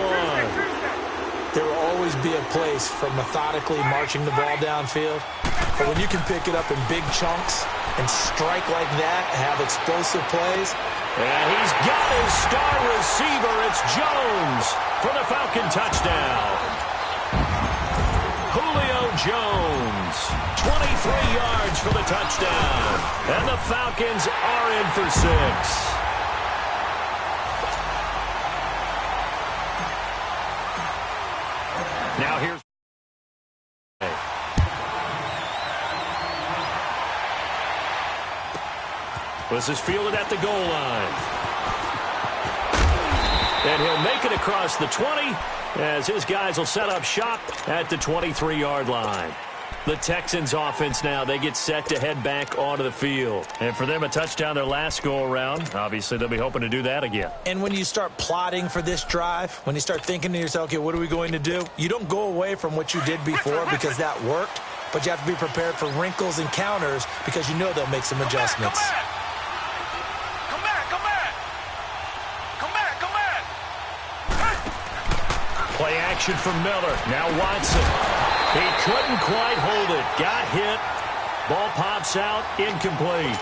There will always be a place for methodically marching the ball downfield. But when you can pick it up in big chunks and strike like that and have explosive plays. And he's got his star receiver. It's Jones for the Falcon touchdown. Julio Jones, 23 yards for the touchdown. And the Falcons are in for 6. Now here's... This is fielded at the goal line. And he'll make it across the 20 as his guys will set up shop at the 23-yard line. The Texans offense now, they get set to head back onto the field. And for them, a touchdown their last go-around. Obviously, they'll be hoping to do that again. And when you start plotting for this drive, when you start thinking to yourself, okay, what are we going to do? You don't go away from what you did before because that worked, but you have to be prepared for wrinkles and counters because you know they'll make some adjustments. Come back. Play action from Miller. Now Watson. He couldn't quite hold it. Got hit. Ball pops out. Incomplete.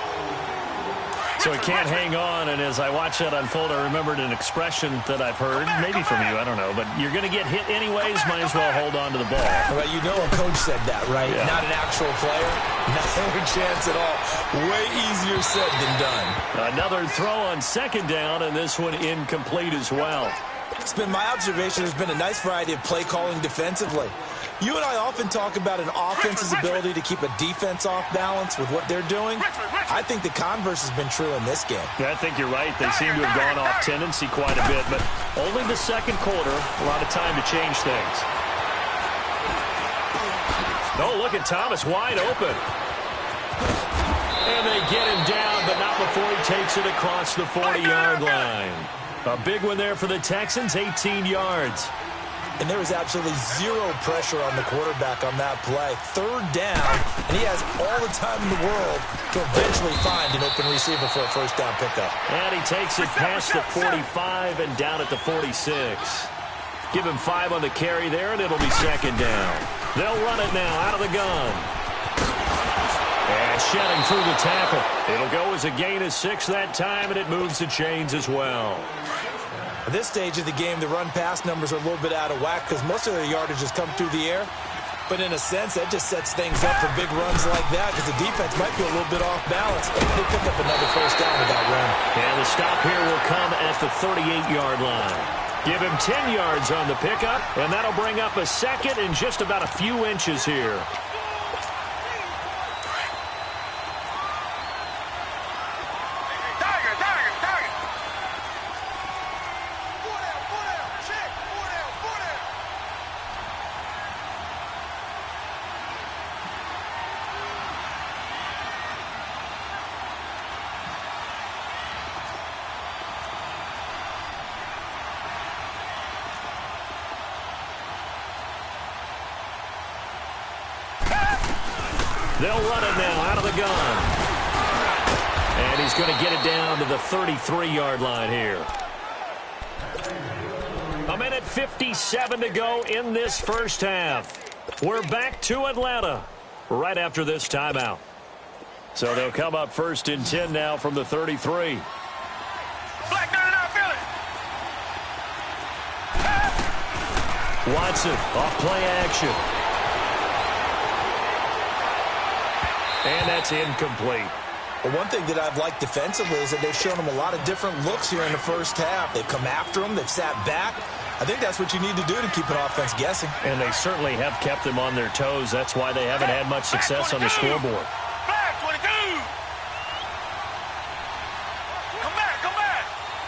So he can't hang on, and as I watch that unfold, I remembered an expression that I've heard, maybe from you, I don't know, but you're going to get hit anyways, might as well hold on to the ball. Well, you know a coach said that, right? Yeah. Not an actual player. Not a chance at all. Way easier said than done. Another throw on second down, and this one incomplete as well. It's been my observation there's been a nice variety of play calling defensively. You and I often talk about an offense's ability to keep a defense off balance with what they're doing. I think the converse has been true in this game. Yeah, I think you're right. They seem to have gone off tendency quite a bit, but only the second quarter, a lot of time to change things. Oh, look at Thomas wide open. And they get him down, but not before he takes it across the 40-yard line. A big one there for the Texans, 18 yards. And there was absolutely zero pressure on the quarterback on that play. Third down, and he has all the time in the world to eventually find an open receiver for a first down pickup. And he takes it past the 45 and down at the 46. Give him 5 on the carry there, and it'll be second down. They'll run it now out of the gun. And shedding through the tackle. It'll go as a gain of 6 that time, and it moves the chains as well. At this stage of the game, the run-pass numbers are a little bit out of whack because most of their yardage has come through the air. But in a sense, that just sets things up for big runs like that because the defense might be a little bit off balance. They pick up another first down with that run. And the stop here will come at the 38-yard line. Give him 10 yards on the pickup, and that'll bring up a second in just about a few inches here. They'll run it now out of the gun. And he's going to get it down to the 33-yard line here. 1:57 to go in this first half. We're back to Atlanta right after this timeout. So they'll come up 1st and 10 now from the 33. Black 99 Philly. Watson off play action. And that's incomplete. Well, one thing that I've liked defensively is that they've shown him a lot of different looks here in the first half. They've come after him. They've sat back. I think that's what you need to do to keep an offense guessing. And they certainly have kept them on their toes. That's why they haven't had much success on the scoreboard. Black 22. Come back.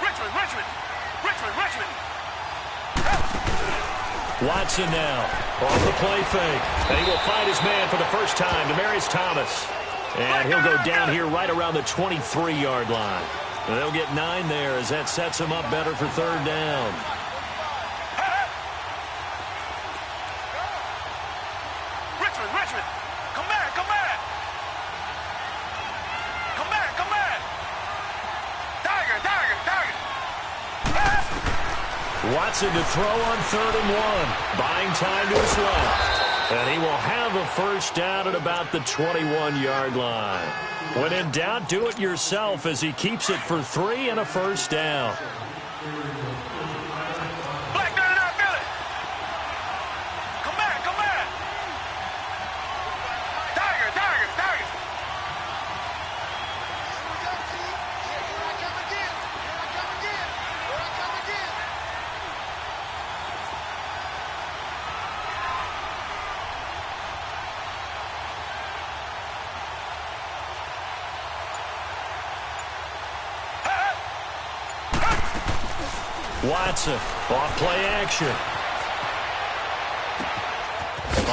Richmond. Watson now off the play fake. And he will find his man for the first time, Demaryius Thomas. And he'll go down here right around the 23-yard line. And they'll get 9 there as that sets him up better for 3rd down. Richmond. Come back. Tiger. Watson to throw on 3rd and 1. Buying time to his left. And he will have a first down at about the 21-yard line. When in doubt, do it yourself as he keeps it for 3 and a first down. Black 99 Philly. Come back. Tiger. Watson off play action.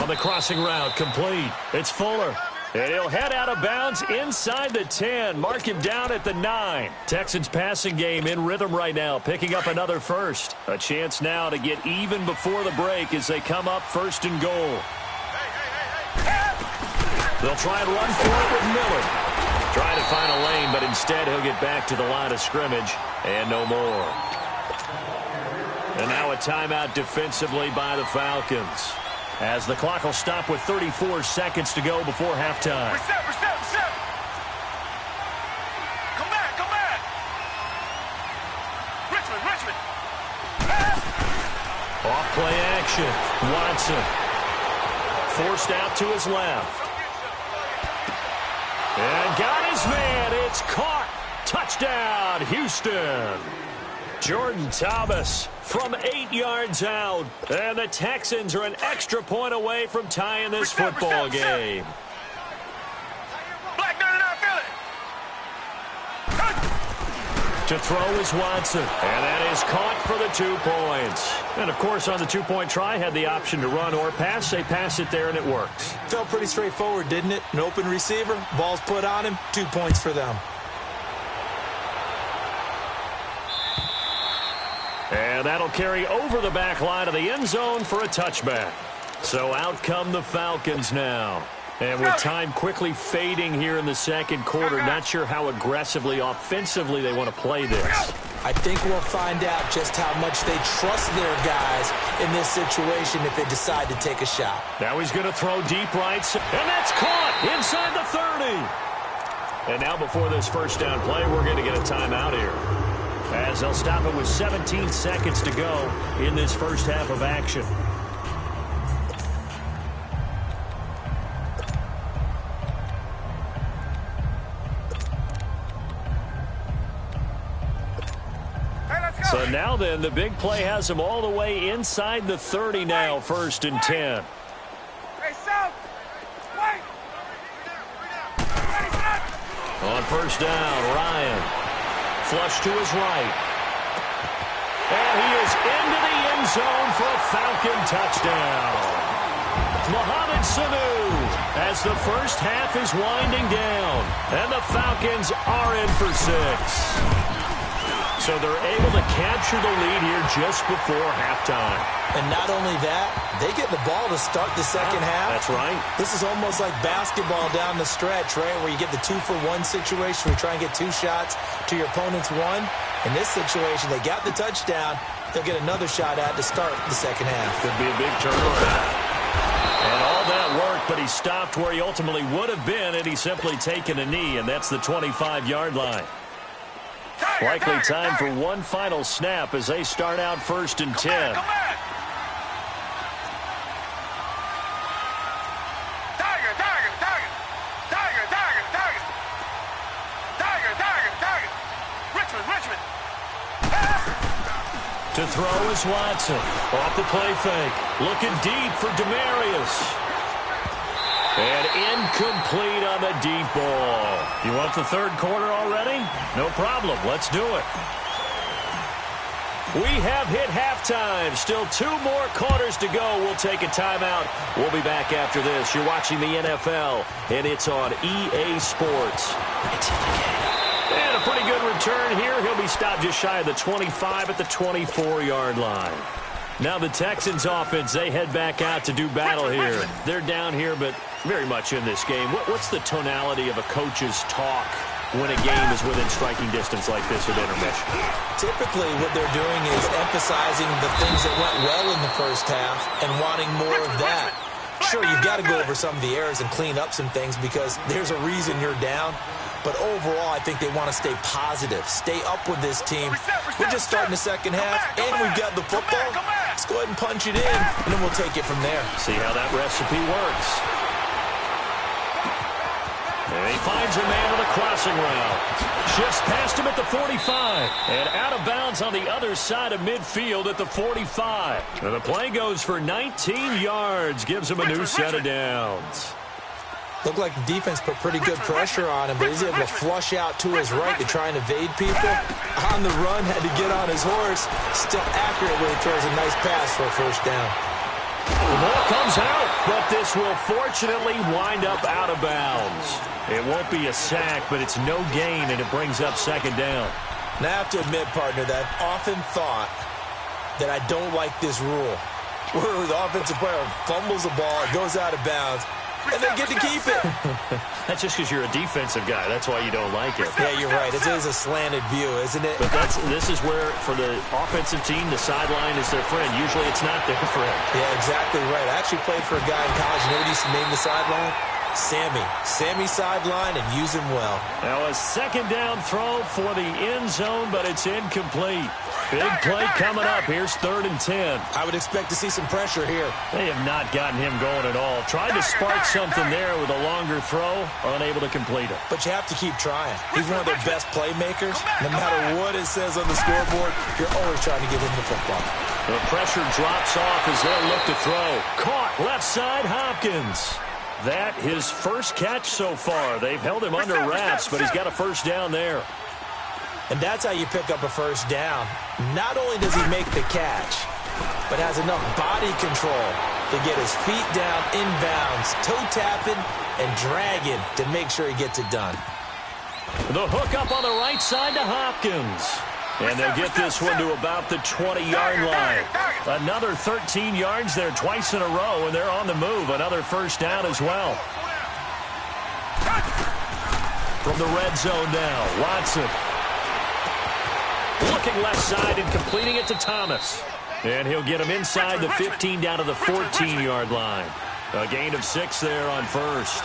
On the crossing route, complete. It's Fuller. And he'll head out of bounds inside the 10. Mark him down at the 9. Texans passing game in rhythm right now, picking up another first. A chance now to get even before the break as they come up 1st and goal. They'll try and run for it with Miller. Trying to find a lane, but instead he'll get back to the line of scrimmage and no more. And now a timeout defensively by the Falcons. As the clock will stop with 34 seconds to go before halftime. Reset. Come back. Richmond. Off play action. Watson. Forced out to his left. And got his man. It's caught. Touchdown, Houston. Jordan Thomas from 8 yards out. And the Texans are an extra point away from tying this football game. Black 99 Philly. To throw is Watson. And that is caught for the 2 points. And, of course, on the 2-point try, had the option to run or pass. They pass it there, and it works. Felt pretty straightforward, didn't it? An open receiver, ball's put on him, 2 points for them. And that'll carry over the back line of the end zone for a touchback. So out come the Falcons now. And with time quickly fading here in the second quarter, not sure how aggressively, offensively they want to play this. I think we'll find out just how much they trust their guys in this situation if they decide to take a shot. Now he's going to throw deep right, and that's caught inside the 30. And now before this first down play, we're going to get a timeout here, as they'll stop it with 17 seconds to go in this first half of action. So now then, the big play has them all the way inside the 30 now, 1st and 10. Hey, South! Wait! On first down, Ryan. Flush to his right. And he is into the end zone for a Falcon touchdown. Mohamed Sanu, as the first half is winding down. And the Falcons are in for 6. So they're able to capture the lead here just before halftime. And not only that, they get the ball to start the second half. That's right. This is almost like basketball down the stretch, right, where you get the 2-for-1 situation where you try and get 2 shots to your opponent's 1. In this situation, they got the touchdown. They'll get another shot at to start the second half. Could be a big turnaround. And all that work, but he stopped where he ultimately would have been had he simply taken a knee, and that's the 25-yard line. Likely time for one final snap as they start out 1st and 10. To throw is Watson. Off the play fake. Looking deep for Demarius. And incomplete on the deep ball. You want the third quarter already? No problem. Let's do it. We have hit halftime. Still 2 more quarters to go. We'll take a timeout. We'll be back after this. You're watching the NFL, and it's on EA Sports. It's in the game. And a pretty good return here. He'll be stopped just shy of the 25 at the 24-yard line. Now the Texans offense, they head back out to do battle here. They're down here, but very much in this game. What's the tonality of a coach's talk when a game is within striking distance like this at intermission? Typically, what they're doing is emphasizing the things that went well in the first half and wanting more of that. Sure, you've got to go over some of the errors and clean up some things because there's a reason you're down. But overall, I think they want to stay positive, stay up with this team. We're just starting the second half, and we've got the football. Let's go ahead and punch it in, and then we'll take it from there. See how that recipe works. And he finds a man on a crossing route. Shifts past him at the 45. And out of bounds on the other side of midfield at the 45. And the play goes for 19 yards. Gives him a new set of downs. Looked like the defense put pretty good pressure on him, but he's able to flush out to his right to try and evade people. On the run, had to get on his horse. Still accurate when he throws a nice pass for a first down. The ball comes out, but this will fortunately wind up out of bounds. It won't be a sack, but it's no gain, and it brings up second down. Now, I have to admit, partner, that I've often thought that I don't like this rule. Where the offensive player fumbles the ball, it goes out of bounds, and they get to keep it. That's just because you're a defensive guy. That's why you don't like it. Yeah, you're right. It is a slanted view, isn't it? But this is where, for the offensive team, the sideline is their friend. Usually it's not their friend. Yeah, exactly right. I actually played for a guy in college. You know what he used to name the sideline? Sammy. Sammy sideline, and use him well. Now a second down throw for the end zone, but it's incomplete. Big play coming up. Here's 3rd and 10. I would expect to see some pressure here. They have not gotten him going at all. Tried to spark something there with a longer throw, unable to complete it. But you have to keep trying. He's one of their best playmakers. No matter what it says on the scoreboard, you're always trying to give him the football. The pressure drops off as they'll look to throw. Caught left side, Hopkins. That his first catch so far. They've held him under wraps, but he's got a first down there. And that's how you pick up a first down. Not only does he make the catch, but has enough body control to get his feet down inbounds, toe tapping and dragging to make sure he gets it done. The hook up on the right side to Hopkins. And they'll get this one to about the 20-yard line. Another 13 yards there twice in a row, and they're on the move. Another first down as well. From the red zone now, Watson. Looking left side and completing it to Thomas. And he'll get him inside the 15 down to the 14-yard line. A gain of 6 there on first.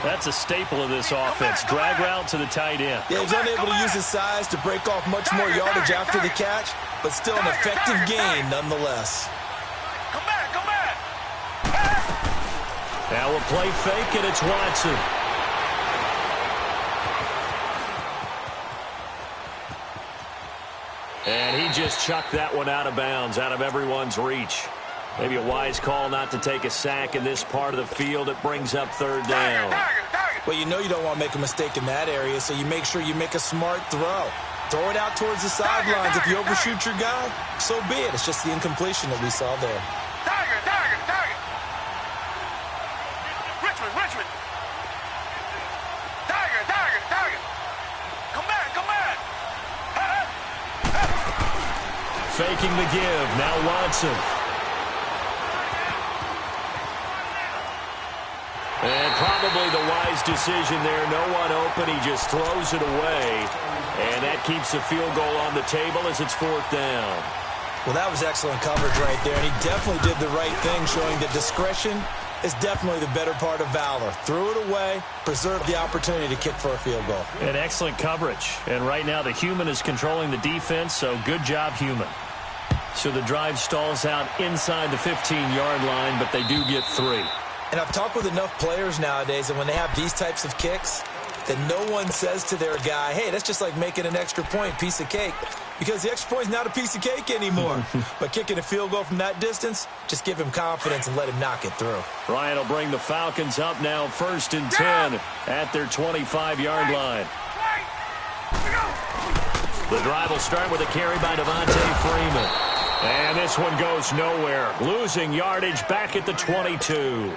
That's a staple of this offense. Drag route to the tight end. Yeah, he's unable to use his size to break off much more yardage after the catch, but still an effective gain nonetheless. Come back, come back. Now a play fake, and it's Watson. And he just chucked that one out of bounds, out of everyone's reach. Maybe a wise call not to take a sack in this part of the field. It brings up 3rd down. Well, you know you don't want to make a mistake in that area, so you make sure you make a smart throw. Throw it out towards the sidelines. If you overshoot your guy, so be it. It's just the incompletion that we saw there. Tiger. Richmond. Tiger. Come back. faking the give. Now Watson. And probably the wise decision there. No one open. He just throws it away. And that keeps the field goal on the table as it's 4th down. Well, that was excellent coverage right there. And he definitely did the right thing, showing that discretion is definitely the better part of valor. Threw it away, preserved the opportunity to kick for a field goal. And excellent coverage. And right now the human is controlling the defense, so good job, human. So the drive stalls out inside the 15-yard line, but they do get 3. And I've talked with enough players nowadays that when they have these types of kicks, that no one says to their guy, hey, that's just like making an extra point, piece of cake. Because the extra point is not a piece of cake anymore. But kicking a field goal from that distance, just give him confidence and let him knock it through. Ryan will bring the Falcons up now 1st and 10 at their 25-yard line. The drive will start with a carry by Devontae Freeman. And this one goes nowhere. Losing yardage back at the 22.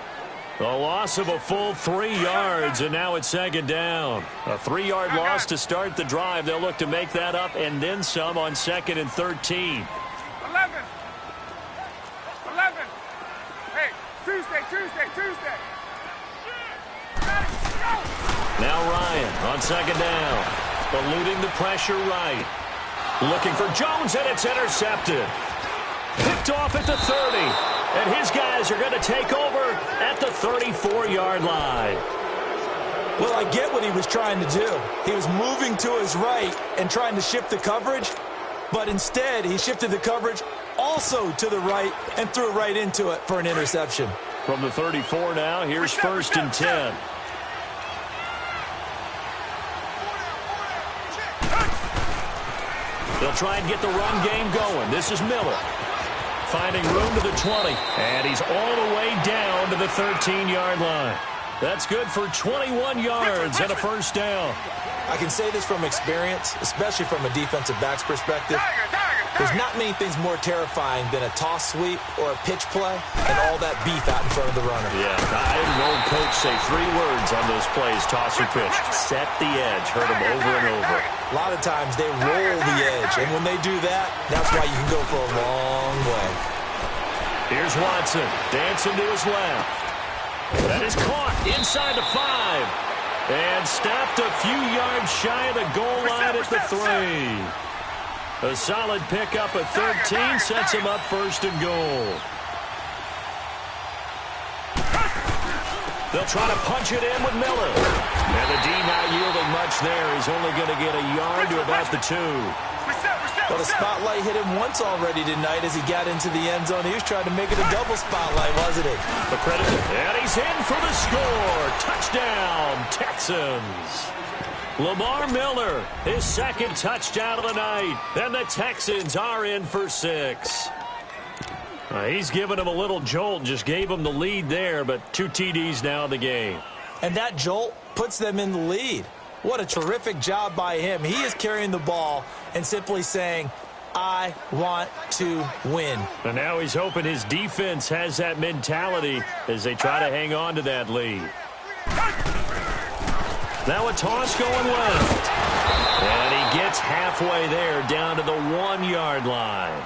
The loss of a full 3 yards, and now it's 2nd down. A 3-yard loss to start the drive. They'll look to make that up and then some on 2nd and 13. 11. Hey, Tuesday. Now Ryan on 2nd down. Eluding the pressure right. Looking for Jones, and it's intercepted. Picked off at the 30. And his guys are going to take over at the 34-yard line. Well, I get what he was trying to do. He was moving to his right and trying to shift the coverage, but instead he shifted the coverage also to the right and threw right into it for an interception. From the 34 now, here's 1st and 10. They'll try and get the run game going. This is Miller. Finding room to the 20, and he's all the way down to the 13-yard line. That's good for 21 yards and a 1st down. I can say this from experience, especially from a defensive back's perspective. There's not many things more terrifying than a toss sweep or a pitch play and all that beef out in front of the runner. Yeah, I had an old coach say 3 words on those plays, toss or pitch. Set the edge. Heard them over and over. A lot of times they roll the edge, and when they do that, that's why you can go for a long way. Here's Watson, dancing to his left. That is caught inside the 5. And stopped a few yards shy of the goal line at the 3. A solid pickup at 13 sets him up 1st and goal. They'll try to punch it in with Miller. And the D not yielding much there. He's only going to get a yard to about the 2. Well, the spotlight hit him once already tonight as he got into the end zone. He was trying to make it a double spotlight, wasn't he? The credit, and he's in for the score. Touchdown, Texans. Lamar Miller, his 2nd touchdown of the night. And the Texans are in for 6. He's given him a little jolt, just gave him the lead there, but 2 TDs now in the game. And that jolt puts them in the lead. What a terrific job by him. He is carrying the ball and simply saying, I want to win. And now he's hoping his defense has that mentality as they try to hang on to that lead. Now a toss going left. And he gets halfway there down to the 1-yard line.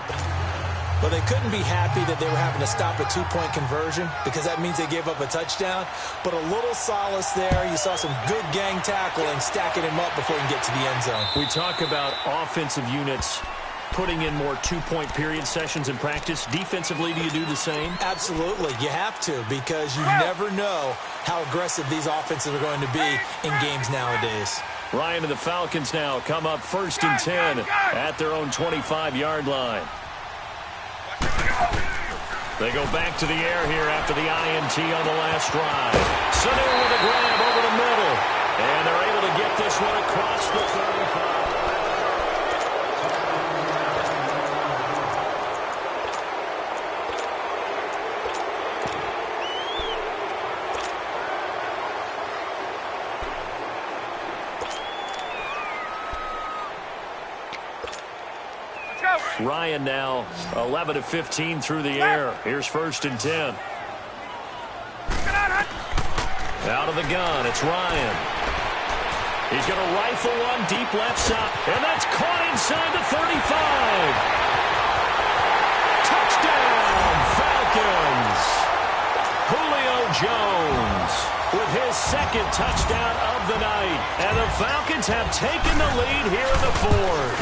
Well, they couldn't be happy that they were having to stop a 2-point conversion because that means they gave up a touchdown. But a little solace there. You saw some good gang tackling, stacking him up before he can get to the end zone. We talk about offensive units putting in more 2-point period sessions in practice. Defensively, do you do the same? Absolutely. You have to because you never know how aggressive these offenses are going to be in games nowadays. Ryan and the Falcons now come up 1st and 10 at their own 25-yard line. They go back to the air here after the INT on the last drive. Sanu with a grab over the middle. And they're able to get this one across the 35. Ryan now 11 of 15 through the air. Here's 1st and 10. Out of the gun, it's Ryan. He's going to rifle one deep left side, and that's caught inside the 35. Touchdown, Falcons! Julio Jones with his second touchdown of the night. And the Falcons have taken the lead here in the fourth.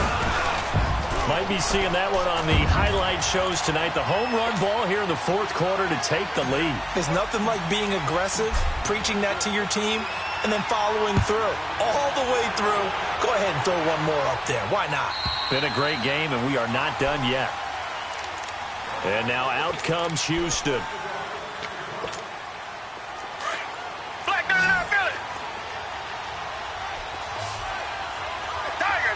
Might be seeing that one on the highlight shows tonight. The home run ball here in the fourth quarter to take the lead. There's nothing like being aggressive, preaching that to your team, and then following through. All the way through. Go ahead and throw one more up there. Why not? Been a great game, and we are not done yet. And now out comes Houston. Black down there, Billy. Tiger.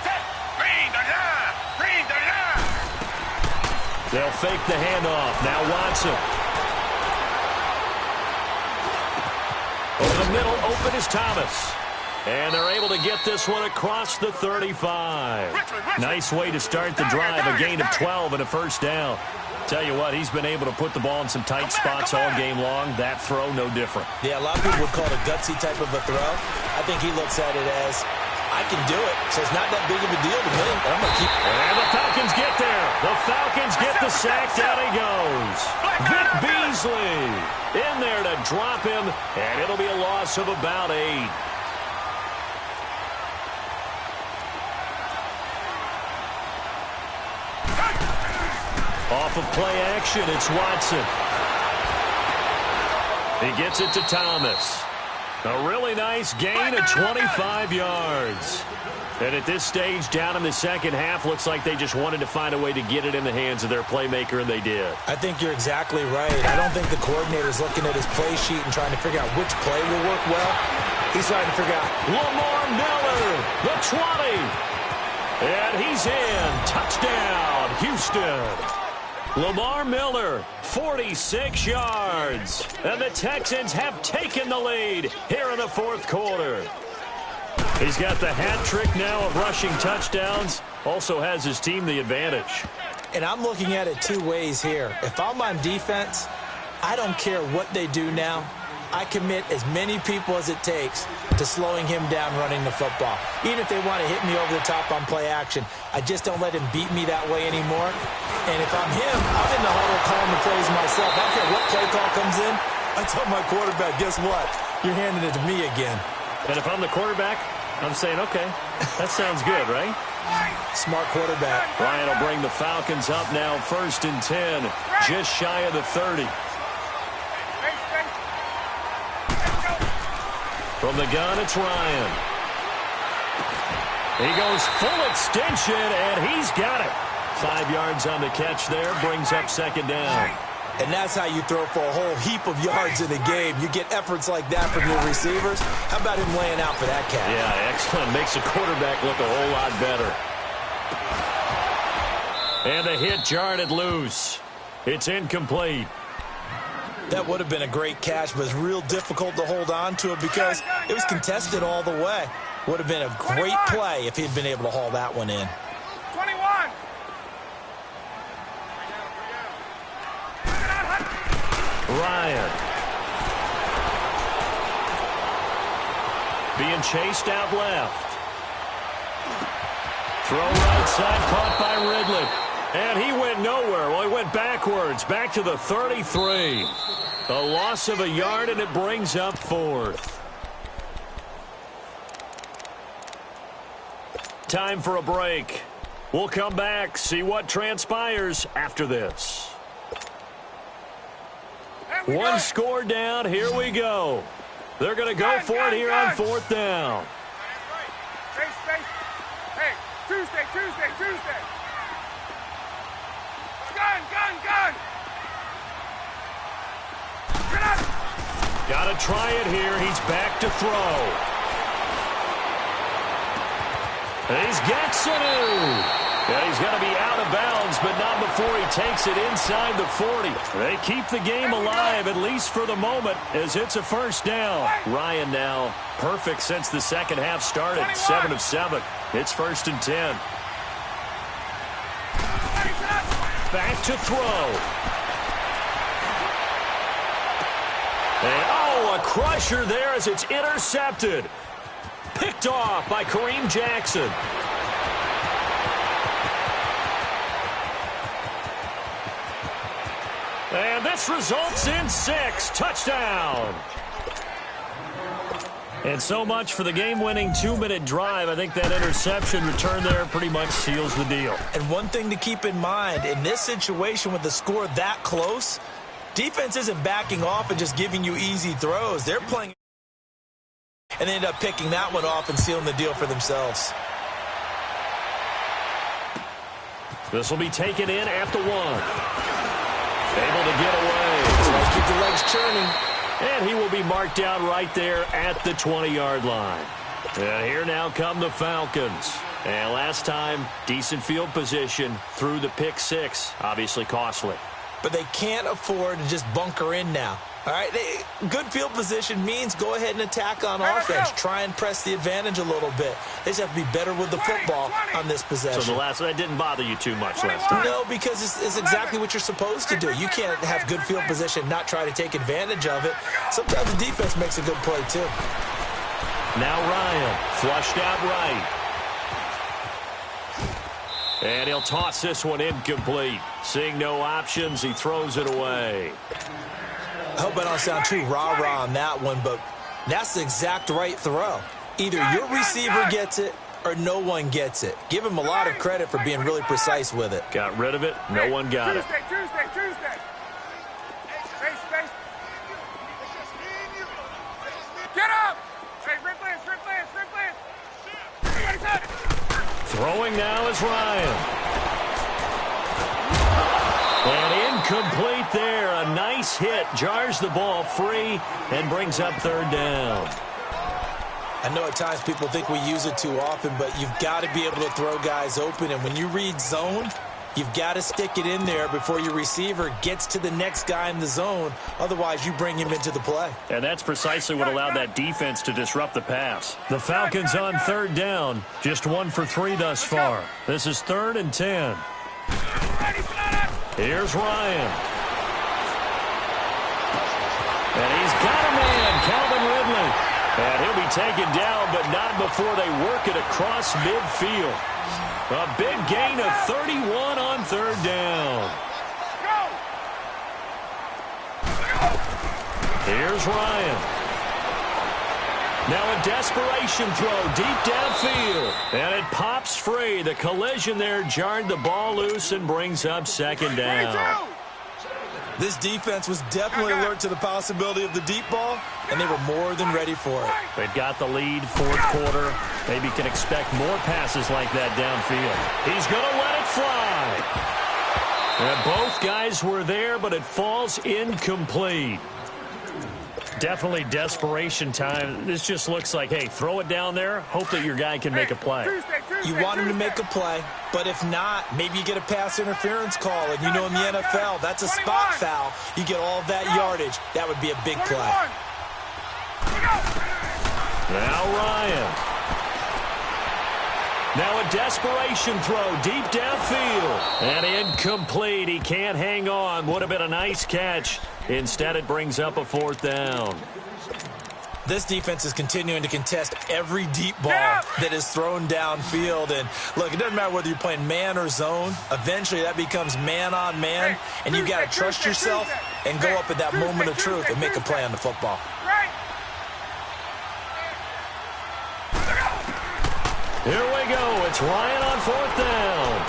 Set. Green to line. They'll fake the handoff. Now Watson. Over the middle, open is Thomas. And they're able to get this one across the 35. Nice way to start the drive. A gain of 12 and a first down. Tell you what, he's been able to put the ball in some tight spots all game long. That throw, no different. Yeah, a lot of people would call it a gutsy type of a throw. I think he looks at it as, I can do it, so it's not that big of a deal to me. I'm going to keep. And the Falcons get there. The Falcons get the sack. Down he goes. Vic Beasley in there to drop him, and it'll be a loss of about 8. Off of play action, it's Watson. He gets it to Thomas. A really nice gain of 25 yards. And at this stage, down in the second half, looks like they just wanted to find a way to get it in the hands of their playmaker, and they did. I think you're exactly right. I don't think the coordinator's looking at his play sheet and trying to figure out which play will work well. He's trying to figure out. Lamar Miller, the 20. And he's in. Touchdown, Houston. Lamar Miller, 46 yards. And the Texans have taken the lead here in the fourth quarter. He's got the hat trick now of rushing touchdowns. Also has his team the advantage. And I'm looking at it two ways here. If I'm on defense, I don't care what they do now. I commit as many people as it takes to slowing him down running the football. Even if they want to hit me over the top on play action, I just don't let him beat me that way anymore. And if I'm him, I'm in the huddle calling the plays myself. I don't care what play call comes in. I tell my quarterback, guess what? You're handing it to me again. And if I'm the quarterback, I'm saying, okay, that sounds good, right? Smart quarterback. Ryan will bring the Falcons up now, 1st and 10, just shy of the 30. From the gun, it's Ryan. He goes full extension, and he's got it. 5 yards on the catch there, brings up second down. And that's how you throw for a whole heap of yards in a game. You get efforts like that from your receivers. How about him laying out for that catch? Yeah, excellent. Makes the quarterback look a whole lot better. And the hit jarred it loose. It's incomplete. That would have been a great catch, but it's real difficult to hold on to it because it was contested all the way. Would have been a great play if he'd been able to haul that one in. 21. Ryan. Being chased out left. Throw right side, caught by Ridley. And he went nowhere. Well, he went backwards, back to the 33. A loss of a yard, and it brings up 4th. Time for a break. We'll come back, see what transpires after this. One score down. Here we go. They're going to go for it here on 4th down. Hey, Tuesday. Gun. Got to try it here. He's back to throw. And he's got Sanu. Yeah, he's going to be out of bounds, but not before he takes it inside the 40. They keep the game alive, at least for the moment, as it's a first down. Ryan now perfect since the second half started, 7 of 7. It's 1st and 10. Back to throw. And, a crusher there as it's intercepted. Picked off by Kareem Jackson. And this results in 6. Touchdown. And so much for the game-winning 2-minute drive. I think that interception return there pretty much seals the deal. And one thing to keep in mind, in this situation with the score that close, defense isn't backing off and just giving you easy throws. They're playing and they end up picking that one off and sealing the deal for themselves. This will be taken in at the 1. Able to get away. So keep the legs churning. And he will be marked down right there at the 20-yard line. And here now come the Falcons. And last time, decent field position through the pick 6. Obviously costly. But they can't afford to just bunker in now. All right, good field position means go ahead and attack on offense. Try and press the advantage a little bit. They just have to be better with the football on this possession. So that didn't bother you too much last time? No, because it's exactly what you're supposed to do. You can't have good field position, not try to take advantage of it. Sometimes the defense makes a good play, too. Now Ryan, flushed out right. And he'll toss this one incomplete. Seeing no options, he throws it away. I hope I don't sound too rah-rah on that one, but that's the exact right throw. Either your receiver gets it or no one gets it. Give him a lot of credit for being really precise with it. Got rid of it. No one got it. Tuesday. Space. Get up! Hey, rip Lance. Throwing now is Ryan. And incomplete there. A nice hit. Jars the ball free and brings up 3rd down. I know at times people think we use it too often, but you've got to be able to throw guys open. And when you read zone, you've got to stick it in there before your receiver gets to the next guy in the zone. Otherwise, you bring him into the play. And that's precisely what allowed that defense to disrupt the pass. The Falcons on 3rd down. Just 1 for 3 thus far. This is 3rd and 10. Here's Ryan. And he's got a man, Calvin Ridley. And he'll be taken down, but not before they work it across midfield. A big gain of 31 on 3rd down. Here's Ryan. Now a desperation throw deep downfield. And it pops free. The collision there jarred the ball loose and brings up 2nd down. This defense was definitely alert to the possibility of the deep ball, and they were more than ready for it. They've got the lead, 4th quarter. Maybe can expect more passes like that downfield. He's going to let it fly. And both guys were there, but it falls incomplete. Definitely desperation time. This just looks like, hey, throw it down there. Hope that your guy can make a play. You want him to make a play, but if not, maybe you get a pass interference call. And you know in the NFL, that's a spot foul. You get all of that yardage. That would be a big play. Now Ryan. Now a desperation throw deep downfield. And incomplete. He can't hang on. Would have been a nice catch. Instead, it brings up a 4th down. This defense is continuing to contest every deep ball that is thrown downfield. And, look, it doesn't matter whether you're playing man or zone. Eventually, that becomes man-on-man, and you've got to trust yourself and go up at that moment of truth and make a play on the football. Here we go. It's Ryan on 4th down.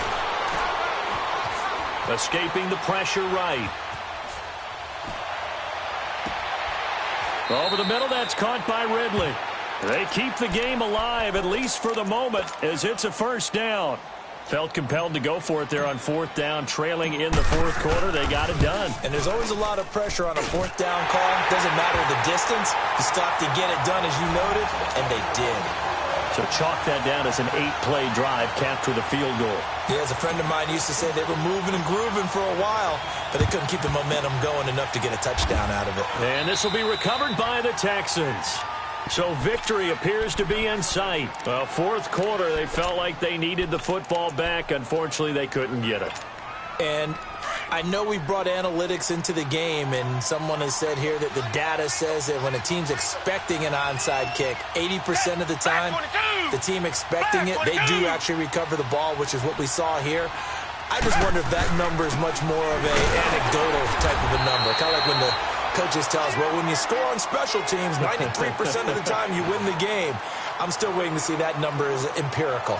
Escaping the pressure right. Over the middle, that's caught by Ridley. They keep the game alive, at least for the moment, as it's a 1st down. Felt compelled to go for it there on 4th down, trailing in the 4th quarter. They got it done. And there's always a lot of pressure on a 4th down call. Doesn't matter the distance. You stop to get it done, as you noted, and they did. So chalk that down as an 8-play drive, capped with a field goal. Yeah, as a friend of mine used to say, they were moving and grooving for a while, but they couldn't keep the momentum going enough to get a touchdown out of it. And this will be recovered by the Texans. So victory appears to be in sight. Well, 4th quarter, they felt like they needed the football back. Unfortunately, they couldn't get it. And I know we brought analytics into the game, and someone has said here that the data says that when a team's expecting an onside kick, 80% of the time, the team expecting it, they do actually recover the ball, which is what we saw here. I just wonder if that number is much more of an anecdotal type of a number. Kind of like when the coaches tell us, well, when you score on special teams, 93% of the time you win the game. I'm still waiting to see that number is empirical.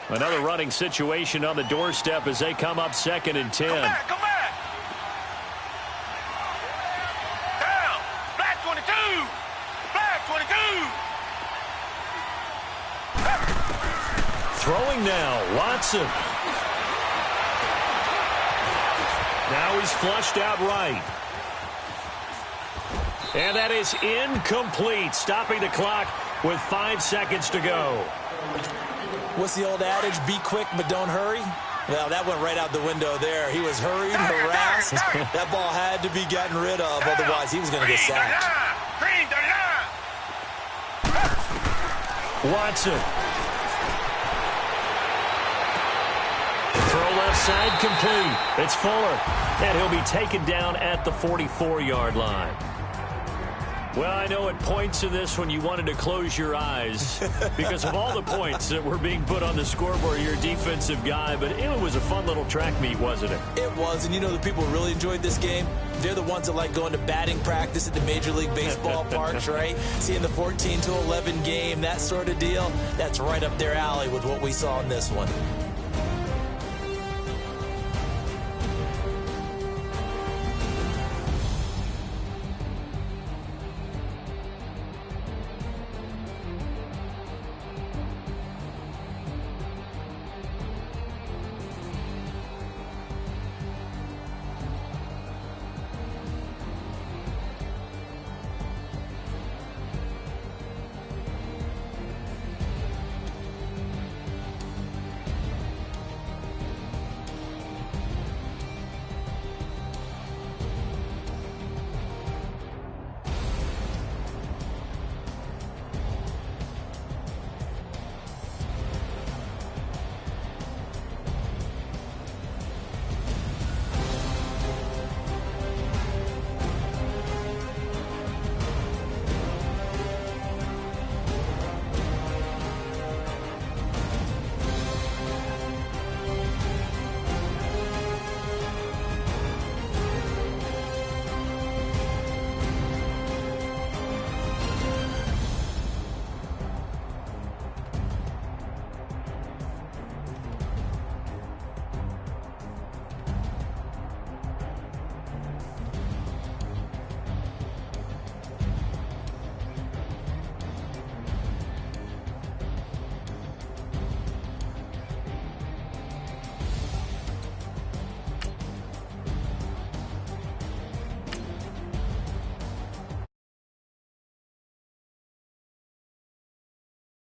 Another running situation on the doorstep as they come up 2nd and 10. Come back. Down. Black 22. Black 22. Throwing now, Watson. Now he's flushed out right. And that is incomplete, stopping the clock with 5 seconds to go. What's the old adage? Be quick, but don't hurry. Well, that went right out the window there. He was hurried, harassed. That ball had to be gotten rid of, otherwise he was going to get sacked. Watson. Throw left side complete. It's Fuller. And he'll be taken down at the 44-yard line. Well, I know at points in this when you wanted to close your eyes because of all the points that were being put on the scoreboard, you're a defensive guy, but it was a fun little track meet, wasn't it? It was, and you know the people who really enjoyed this game? They're the ones that like going to batting practice at the Major League Baseball parks, right? Seeing the 14-11 game, that sort of deal, that's right up their alley with what we saw in this one.